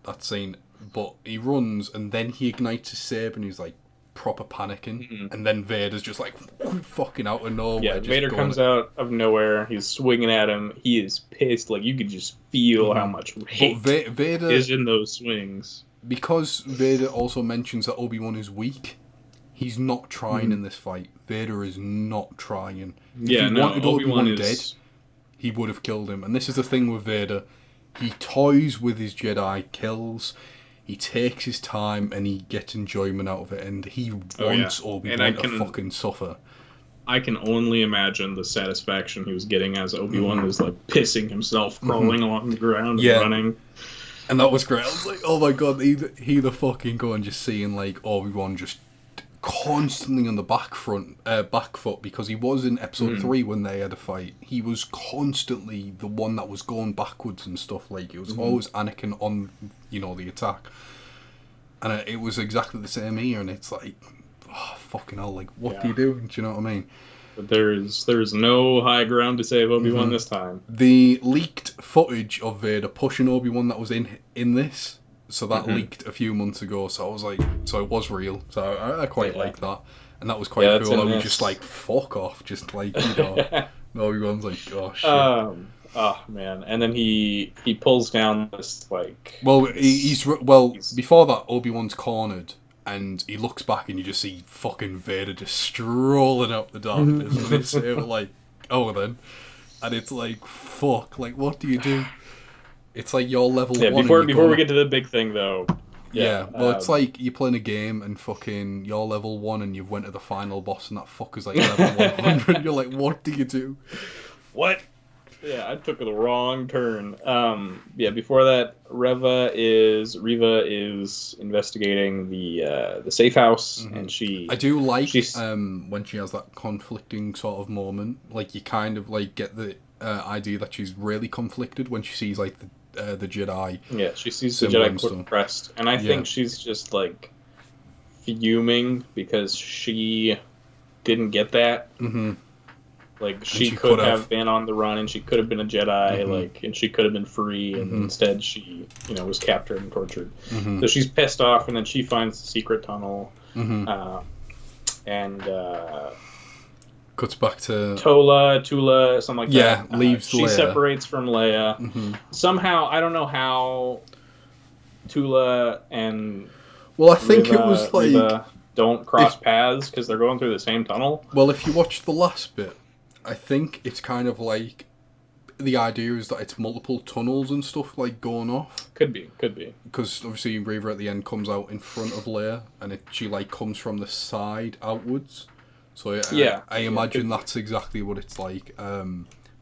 that scene, but he runs, and then he ignites his saber, and he's like proper panicking, and then Vader's just like fucking out of nowhere. Yeah, Vader comes out of nowhere. He's swinging at him. He is pissed. Like you could just feel how much hate Vader is in those swings. Because Vader also mentions that Obi-Wan is weak. He's not trying in this fight. Vader is not trying. If he wanted Obi-Wan dead, he would have killed him. And this is the thing with Vader. He toys with his Jedi kills. He takes his time and he gets enjoyment out of it, and he wants Obi-Wan to fucking suffer. I can only imagine the satisfaction he was getting as Obi-Wan was like pissing himself, crawling along the ground and running. And that was great. I was like, oh my God, he the fucking go, and just seeing like Obi-Wan just constantly on the back foot, because he was in episode 3 when they had a fight. He was constantly the one that was going backwards and stuff. Like it was always Anakin on, the attack, and it was exactly the same here. And it's like, oh, fucking hell! Like, what do you do? Do you know what I mean? But there's no high ground to save Obi-Wan this time. The leaked footage of Vader pushing Obi-Wan that was in this. So that leaked a few months ago, so I was like, so it was real. So I quite like that, and that was quite cool. I was just like, fuck off, just like, Obi-Wan's like, oh shit. Oh man, and then he pulls down this like. Well, before that, Obi-Wan's cornered, and he looks back, and you just see fucking Vader just strolling out the darkness, and it's like, oh then, and it's like, fuck, like what do you do? It's like you're level 1. Before we get to the big thing, though. It's like you're playing a game and fucking you're level 1 and you've went to the final boss and that fucker's like level 100. You're like, what do you do? What? Yeah, I took the wrong turn. Before that, Reva is investigating the safe house, and I do like when she has that conflicting sort of moment. Like you kind of like get the idea that she's really conflicted when she sees like the Jedi. Yeah, she sees the Jedi put crest, and I think she's just like fuming because she didn't get that. Like she could have been on the run, and she could have been a Jedi, like, and she could have been free, and instead she, was captured and tortured. So she's pissed off, and then she finds the secret tunnel. and Cuts back to Tula, something like that. Yeah, leaves she Leia. separates from Leia. Mm-hmm. Somehow, I don't know how Tula and Well, I think Reva, it was like Reva don't cross paths because they're going through the same tunnel. Well, if you watch the last bit, I think it's kind of like the idea is that it's multiple tunnels and stuff like going off. Could be. Because obviously Reva at the end comes out in front of Leia, and she like comes from the side outwards. So I imagine that's exactly what it's like.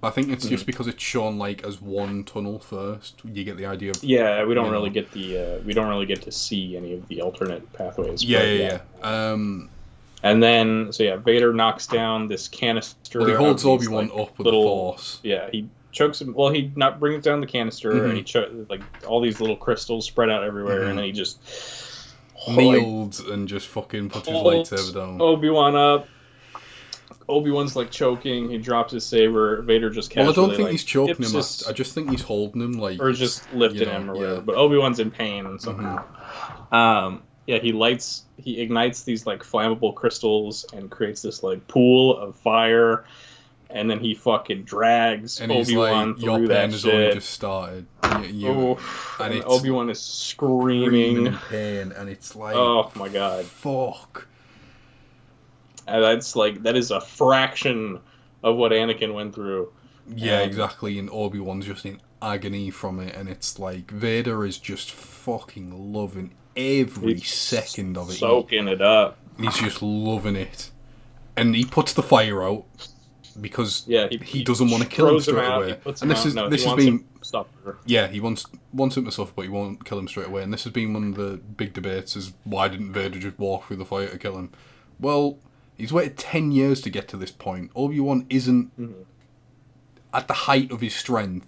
I think it's just because it's shown like as one tunnel first. You get the idea of we don't really get to see any of the alternate pathways. Yeah. And then Vader knocks down this canister. Well, he holds Obi-Wan up with the Force. Yeah, he chokes him. Well, he not brings down the canister, and he like all these little crystals spread out everywhere, and then he just kneels and just fucking puts his lightsaber down. Obi-Wan up. Obi-Wan's like choking. He drops his saber. Vader just casually. Well, I don't think he's choking him. I just think he's holding him like, or just lifting him or whatever. But Obi-Wan's in pain somehow. He ignites these like flammable crystals and creates this like pool of fire, and then he fucking drags Obi-Wan through your that pain has only just started. And Obi-Wan is screaming in pain, and it's like, oh my god, fuck. And that is a fraction of what Anakin went through. Yeah, exactly. And Obi-Wan's just in agony from it, and it's like Vader is just fucking loving every second of it. Soaking it up. He's just loving it. And he puts the fire out because he doesn't want to kill him straight away. And this has been he wants him to suffer, but he won't kill him straight away. And this has been one of the big debates: is why didn't Vader just walk through the fire to kill him? Well, he's waited 10 years to get to this point. Obi-Wan isn't at the height of his strength.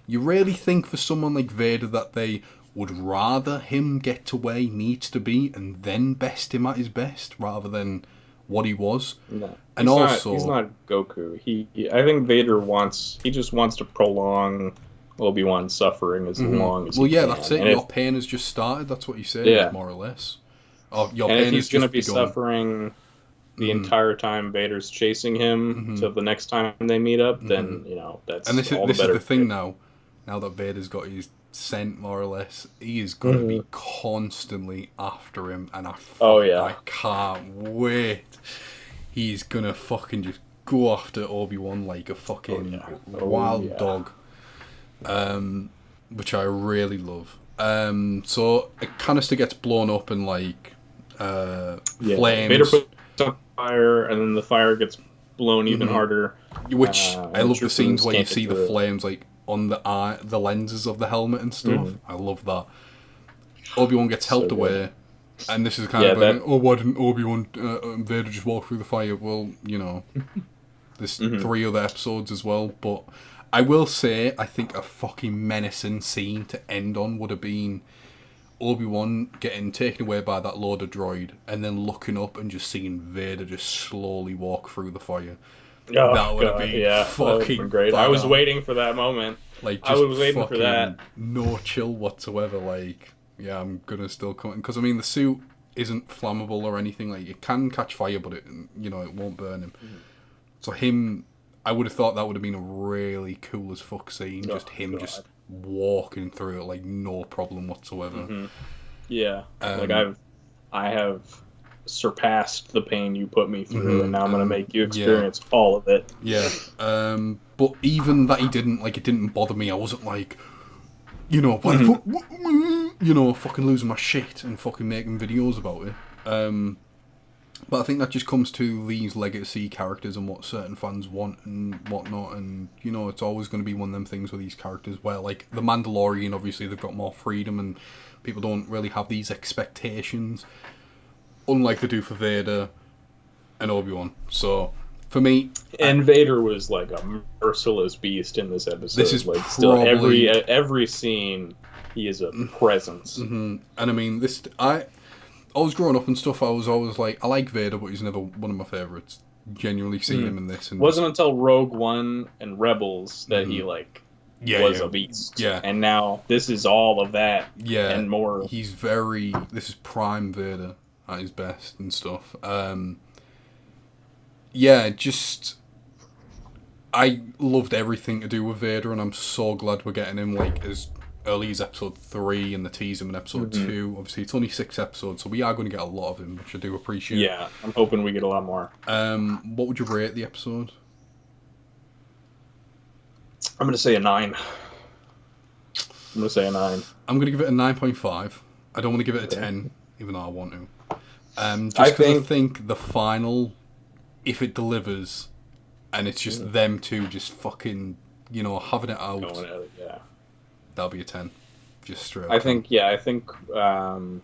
You really think for someone like Vader that they would rather him get to where he needs to be and then best him at his best rather than what he was? No. And he's not Goku. I think Vader just wants to prolong Obi-Wan's suffering as long as he can. That's it. Your pain has just started. That's what you say, more or less. Your and pain if he's going to be begun. Suffering the entire time Vader's chasing him till the next time they meet up, then that's and this all is the better. The thing now that Vader's got his scent more or less, he is going to be constantly after him, and I can't wait. He's gonna fucking just go after Obi-Wan like a fucking wild dog, which I really love. So a canister gets blown up and like flames. Vader puts on fire, and then the fire gets blown even harder. Which I love the scenes where you see the flames like on the lenses of the helmet and stuff. I love that. Obi-Wan gets helped away, and this is kind of like, why didn't Obi-Wan and Vader just walk through the fire? Well, there's 3 other episodes as well, but I will say I think a fucking menacing scene to end on would have been Obi-Wan getting taken away by that Lawler Droid and then looking up and just seeing Vader just slowly walk through the fire. That would have been fucking great. I was waiting for that moment. Like, I was waiting for that. No chill whatsoever. Like, I'm gonna still come because the suit isn't flammable or anything. Like, it can catch fire, but it won't burn him. So I would have thought that would have been a really cool as fuck scene. Just just walking through it like no problem whatsoever. I have surpassed the pain you put me through, and now I'm going to make you experience all of it. But even that it didn't bother me. I wasn't like, why the fuck, fucking losing my shit and fucking making videos about it. But I think that just comes to these legacy characters and what certain fans want and whatnot, and it's always going to be one of them things with these characters where, like, the Mandalorian, obviously they've got more freedom and people don't really have these expectations, unlike they do for Vader and Obi-Wan. So, for me... And Vader was like a merciless beast in this episode. This is like probably... still every scene, he is a presence. And I was growing up and stuff, I was always like, I like Vader, but he's never one of my favourites. Genuinely seeing him in this. And wasn't until Rogue One and Rebels that he was a beast. And now this is all of that and more. This is prime Vader at his best and stuff. yeah, just I loved everything to do with Vader, and I'm so glad we're getting him like as early as episode 3 and the teaser in episode 2. Obviously, it's only 6 episodes, so we are going to get a lot of him, which I do appreciate. Yeah, I'm hoping we get a lot more. What would you rate the episode? I'm going to say a 9. I'm going to give it a 9.5. I don't want to give it a 10, even though I want to. I think the final, if it delivers, and it's just them two just fucking, having it out. Going at it, yeah. That'll be a 10. Just straight up. I think the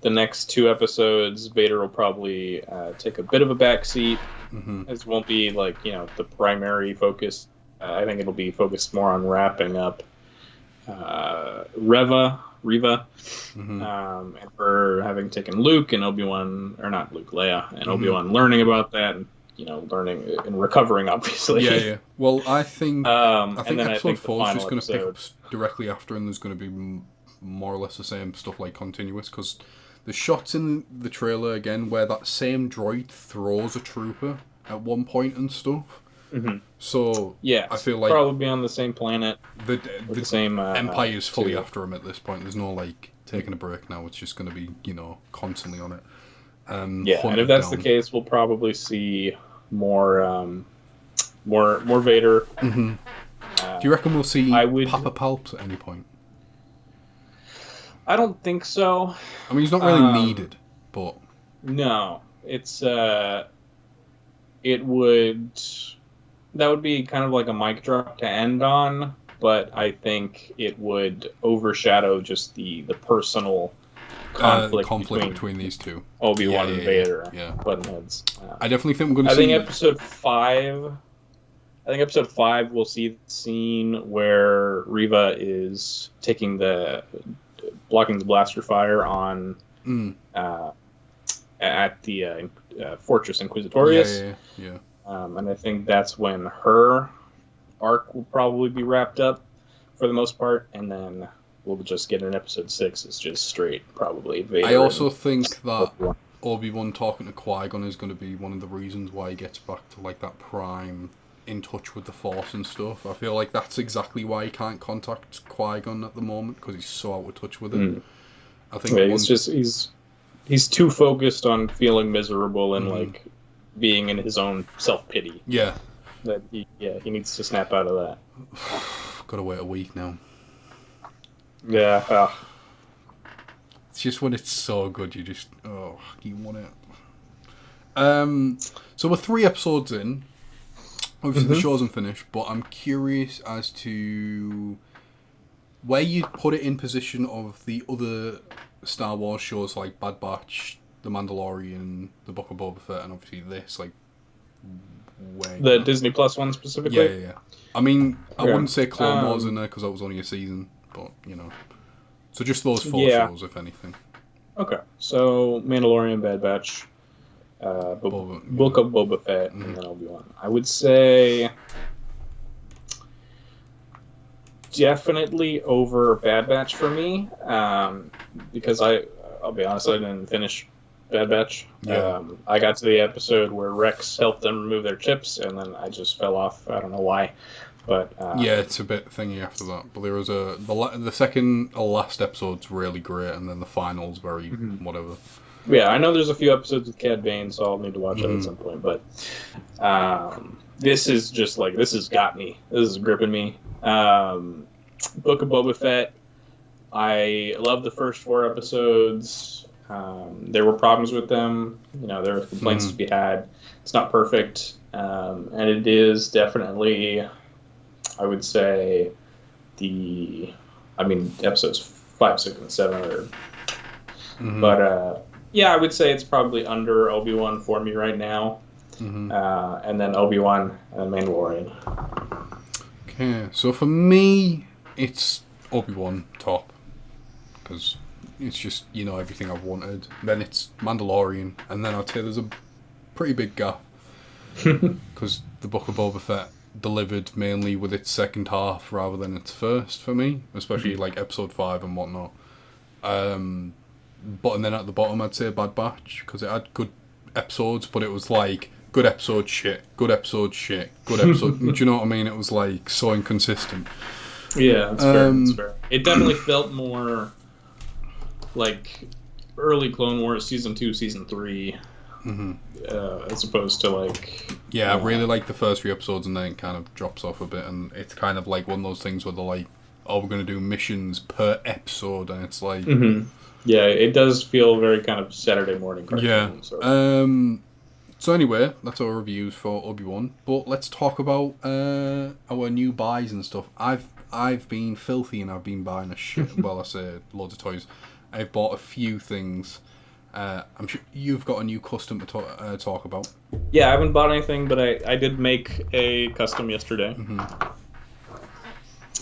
next 2 episodes, Vader will probably take a bit of a backseat. It won't be like, the primary focus. I think it'll be focused more on wrapping up Reva, and her having taken Luke and Obi-Wan, or not Luke, Leia, and Obi-Wan learning about that, and learning and recovering, obviously. Yeah. Well, I think episode 4 is just going to pick up directly after, and there's going to be more or less the same stuff like continuous, because the shots in the trailer again where that same droid throws a trooper at one point and stuff. So yeah, I feel like probably on the same planet. The same Empire is fully after him at this point. There's no like taking a break now. It's just going to be constantly on it. And if that's the case, we'll probably see more Vader. Do you reckon we'll see Papa Palps at any point? I don't think so. I mean, he's not really needed, but no, it's that would be kind of like a mic drop to end on, but I think it would overshadow just the personal conflict between these two, Obi-Wan and Vader, button heads. I definitely think we're going to see. Episode 5. I think episode 5 we'll see the scene where Reva is blocking the blaster fire on at the Fortress Inquisitorius. Yeah. And I think that's when her arc will probably be wrapped up for the most part, and then we'll just get in episode 6. It's just straight, probably Vader. I also think that Obi-Wan talking to Qui-Gon is going to be one of the reasons why he gets back to like that prime in touch with the Force and stuff. I feel like that's exactly why he can't contact Qui-Gon at the moment, because he's so out of touch with it. I think he's too focused on feeling miserable and like being in his own self-pity. Yeah. That he needs to snap out of that. Gotta wait a week now. Yeah. It's just when it's so good, you want it. So we're 3 episodes in. Obviously the show isn't finished, but I'm curious as to where you'd put it in position of the other Star Wars shows like Bad Batch, The Mandalorian, The Book of Boba Fett, and obviously this, like, where... The Disney Plus one specifically? Yeah. I mean, I wouldn't say Clone Wars in there, because that was only a season, but, So just those 4 shows, if anything. Okay, so Mandalorian, Bad Batch, Book of Boba Fett, and then Obi-Wan. I would say definitely over Bad Batch for me, because I'll be honest, I didn't finish Bad Batch. Yeah. I got to the episode where Rex helped them remove their chips, and then I just fell off. I don't know why, but it's a bit thingy after that. But there was the second or last episode's really great, and then the final's very whatever. Yeah, I know there's a few episodes with Cad Bane, so I'll need to watch it at some point. But this is just like, this has got me. This is gripping me. Book of Boba Fett. I love the first 4 episodes. There were problems with them. There were complaints to be had. It's not perfect. And it is definitely, I would say, episodes 5, 6, and 7 are... But, I would say it's probably under Obi-Wan for me right now. And then Obi-Wan and Mandalorian. Okay, so for me, it's Obi-Wan top. Because it's just, everything I've wanted. Then it's Mandalorian. And then I'd say there's a pretty big gap. Because the Book of Boba Fett delivered mainly with its second half rather than its first for me. Especially like episode 5 and whatnot. And then at the bottom I'd say Bad Batch. Because it had good episodes, but it was like good episode, shit, good episode, shit, good episode. Do you know what I mean? It was like so inconsistent. Yeah, that's fair. That's fair. It definitely felt more like early Clone Wars season 2, season 3, as opposed to like. Yeah, I really like the first few episodes, and then it kind of drops off a bit, and it's kind of like one of those things where they're like, "Oh, we're going to do missions per episode," and it's like, yeah, it does feel very kind of Saturday morning cartoon. Yeah. So anyway, that's our reviews for Obi Wan. But let's talk about our new buys and stuff. I've been filthy and I've been buying a shit. Well, I say loads of toys. I've bought a few things. I'm sure you've got a new custom to talk about. Yeah, I haven't bought anything, but I did make a custom yesterday.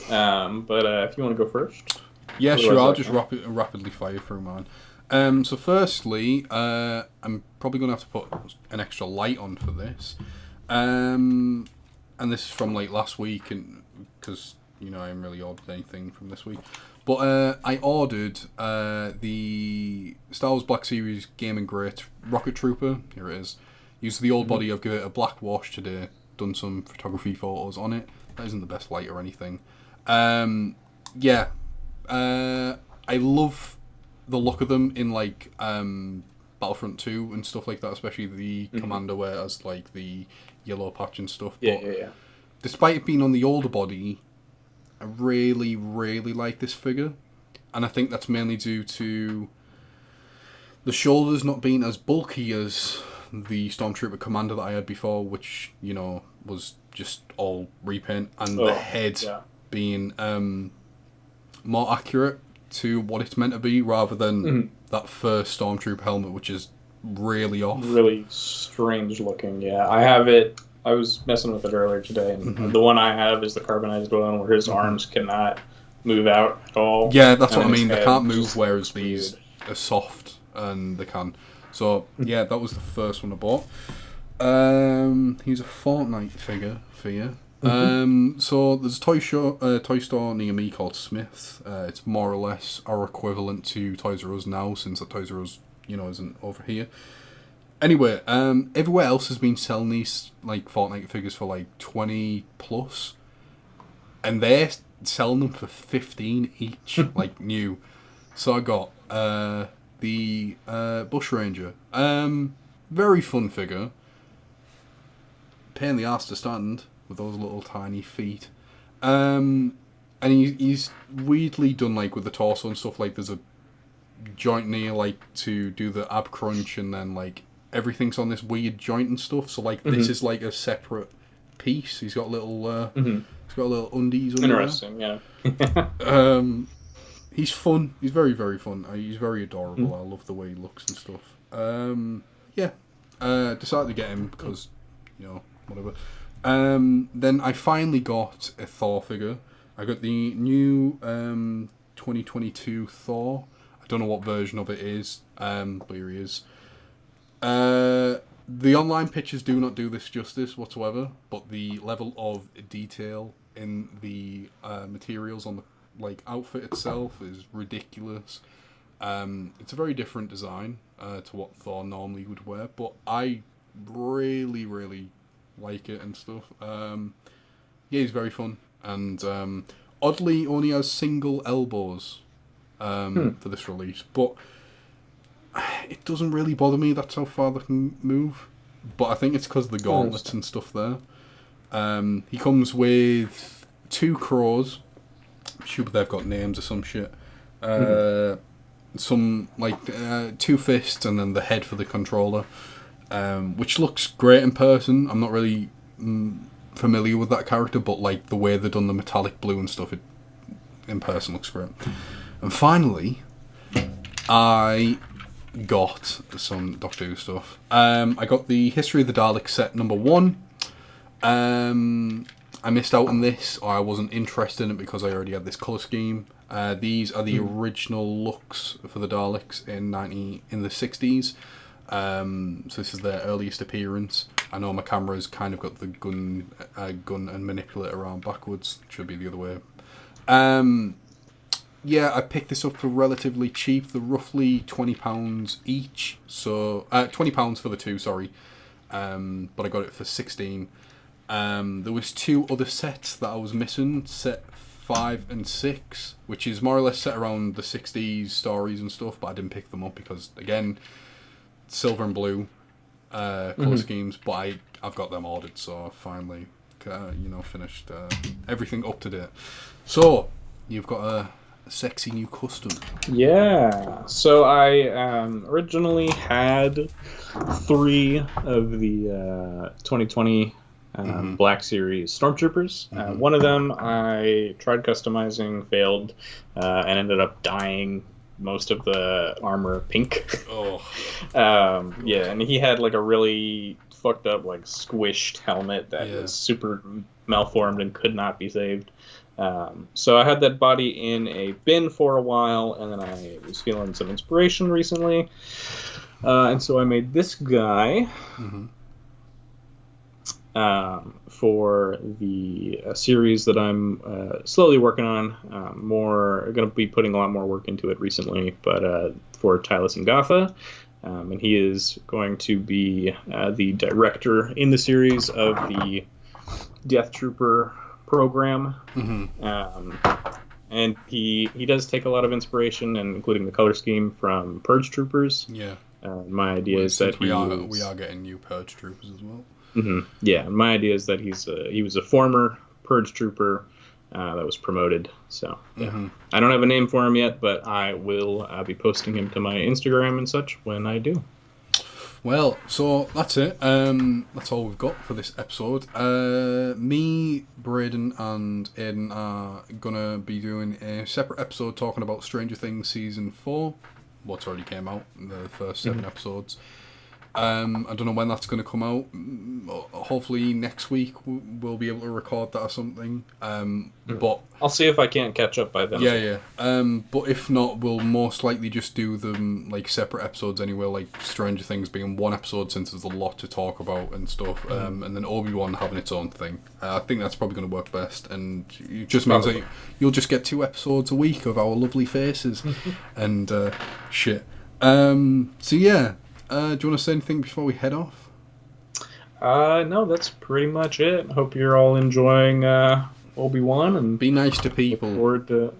But if you want to go first. Yeah, sure. I'll just rapidly fire through mine. So firstly, I'm probably going to have to put an extra light on for this. And this is from like last week, and because I haven't really ordered anything from this week. But I ordered the Star Wars Black Series Game and Great Rocket Trooper. Here it is. Used the old body. I've given it a black wash today. Done some photography photos on it. That isn't the best light or anything. Yeah. I love the look of them in like Battlefront 2 and stuff like that, especially the Commander where it has like the yellow patch and stuff. Yeah, but despite it being on the older body, I really, really like this figure. And I think that's mainly due to the shoulders not being as bulky as the Stormtrooper Commander that I had before, which, was just all repaint, and the head being more accurate to what it's meant to be, rather than that first Stormtrooper helmet, which is really off. Really strange looking, yeah. I have it. I was messing with it earlier today, and the one I have is the carbonized one where his arms cannot move out at all. Yeah, that's what I mean. They can't move, whereas these are soft and they can. So, yeah, that was the first one I bought. He's a Fortnite figure for you. So there's a toy store near me called Smith's. It's more or less our equivalent to Toys R Us now, since the Toys R Us, isn't over here. Anyway, everywhere else has been selling these like Fortnite figures for like 20 plus, and they're selling them for 15 each, like new. So I got the Bush Ranger. Very fun figure. Pain in the arse to stand with those little tiny feet. And he's weirdly done like with the torso and stuff. Like there's a joint near like to do the ab crunch, and then like everything's on this weird joint and stuff. So like this is like a separate piece. He's got little undies under Interesting, there. Yeah. He's fun. He's very, very fun. He's very adorable. I love the way he looks and stuff. Decided to get him because, whatever. Then I finally got a Thor figure. I got the new 2022 Thor. I don't know what version of it is, but here he is. The online pictures do not do this justice whatsoever, but the level of detail in the materials on the outfit itself is ridiculous. It's a very different design to what Thor normally would wear, but I really, really like it and stuff. He's very fun, and oddly only has single elbows for this release, but it doesn't really bother me. That's how far they can move, but I think it's because of the gauntlets and stuff there. He comes with 2 crows. I'm sure they've got names or some shit. Some 2 fists, and then the head for the controller, which looks great in person. I'm not really familiar with that character, but like the way they've done the metallic blue and stuff, it in person looks great. And finally, I got some Doctor Who stuff. I got the History of the Dalek Set number 1. I missed out on this, or I wasn't interested in it because I already had this colour scheme. These are the original looks for the Daleks in the 60s. So this is their earliest appearance. I know my camera's kind of got the gun and manipulator around backwards. Should be the other way. I picked this up for relatively cheap. They're roughly £20 each. So £20 for the 2, sorry. but I got it for 16. There was 2 other sets that I was missing, set 5 and 6, which is more or less set around the 60s stories and stuff, but I didn't pick them up because, again, silver and blue colour schemes, but I've got them ordered, so I finally, finished everything up to date. So, you've got a sexy new custom. Yeah. So I originally had 3 of the 2020 Black Series Stormtroopers. One of them I tried customizing, failed, and ended up dyeing most of the armor pink. Yeah, and he had like a really fucked up, like squished helmet that was super malformed and could not be saved. So I had that body in a bin for a while, and then I was feeling some inspiration recently, and so I made this guy for the series that I'm slowly working on. Going to be putting a lot more work into it recently, but for Tylus and Gotha. And he is going to be the director in the series of the Death Trooper program. And he does take a lot of inspiration, and including the color scheme, from Purge Troopers. Yeah. My idea is that we are getting new Purge Troopers as well. Yeah, my idea is that he was a former Purge Trooper that was promoted. So yeah. I don't have a name for him yet, but I will be posting him to my Instagram and such when I do. Well, so that's it. That's all we've got for this episode. Me, Braden, and Aiden are gonna be doing a separate episode talking about Stranger Things season 4. What's already came out, the first 7 episodes. I don't know when that's going to come out. Hopefully next week we'll be able to record that or something. But I'll see if I can't catch up by then. Yeah. But if not, we'll most likely just do them like separate episodes anyway, like Stranger Things being one episode since there's a lot to talk about and stuff, and then Obi Wan having its own thing. I think that's probably going to work best, and it just means that you'll just get 2 episodes a week of our lovely faces and shit. So yeah. Do you want to say anything before we head off? No, that's pretty much it. Hope you're all enjoying Obi Wan, and be nice to people. Look forward to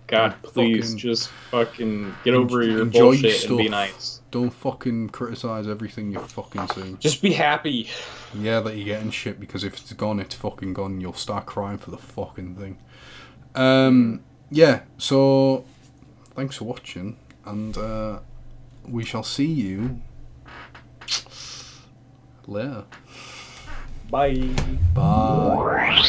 God, please just fucking get over your bullshit and be nice. Don't fucking criticize everything you fucking see. Just be happy. Yeah, that you're getting shit, because if it's gone, it's fucking gone. You'll start crying for the fucking thing. Yeah. So thanks for watching, and we shall see you later. Bye. Bye.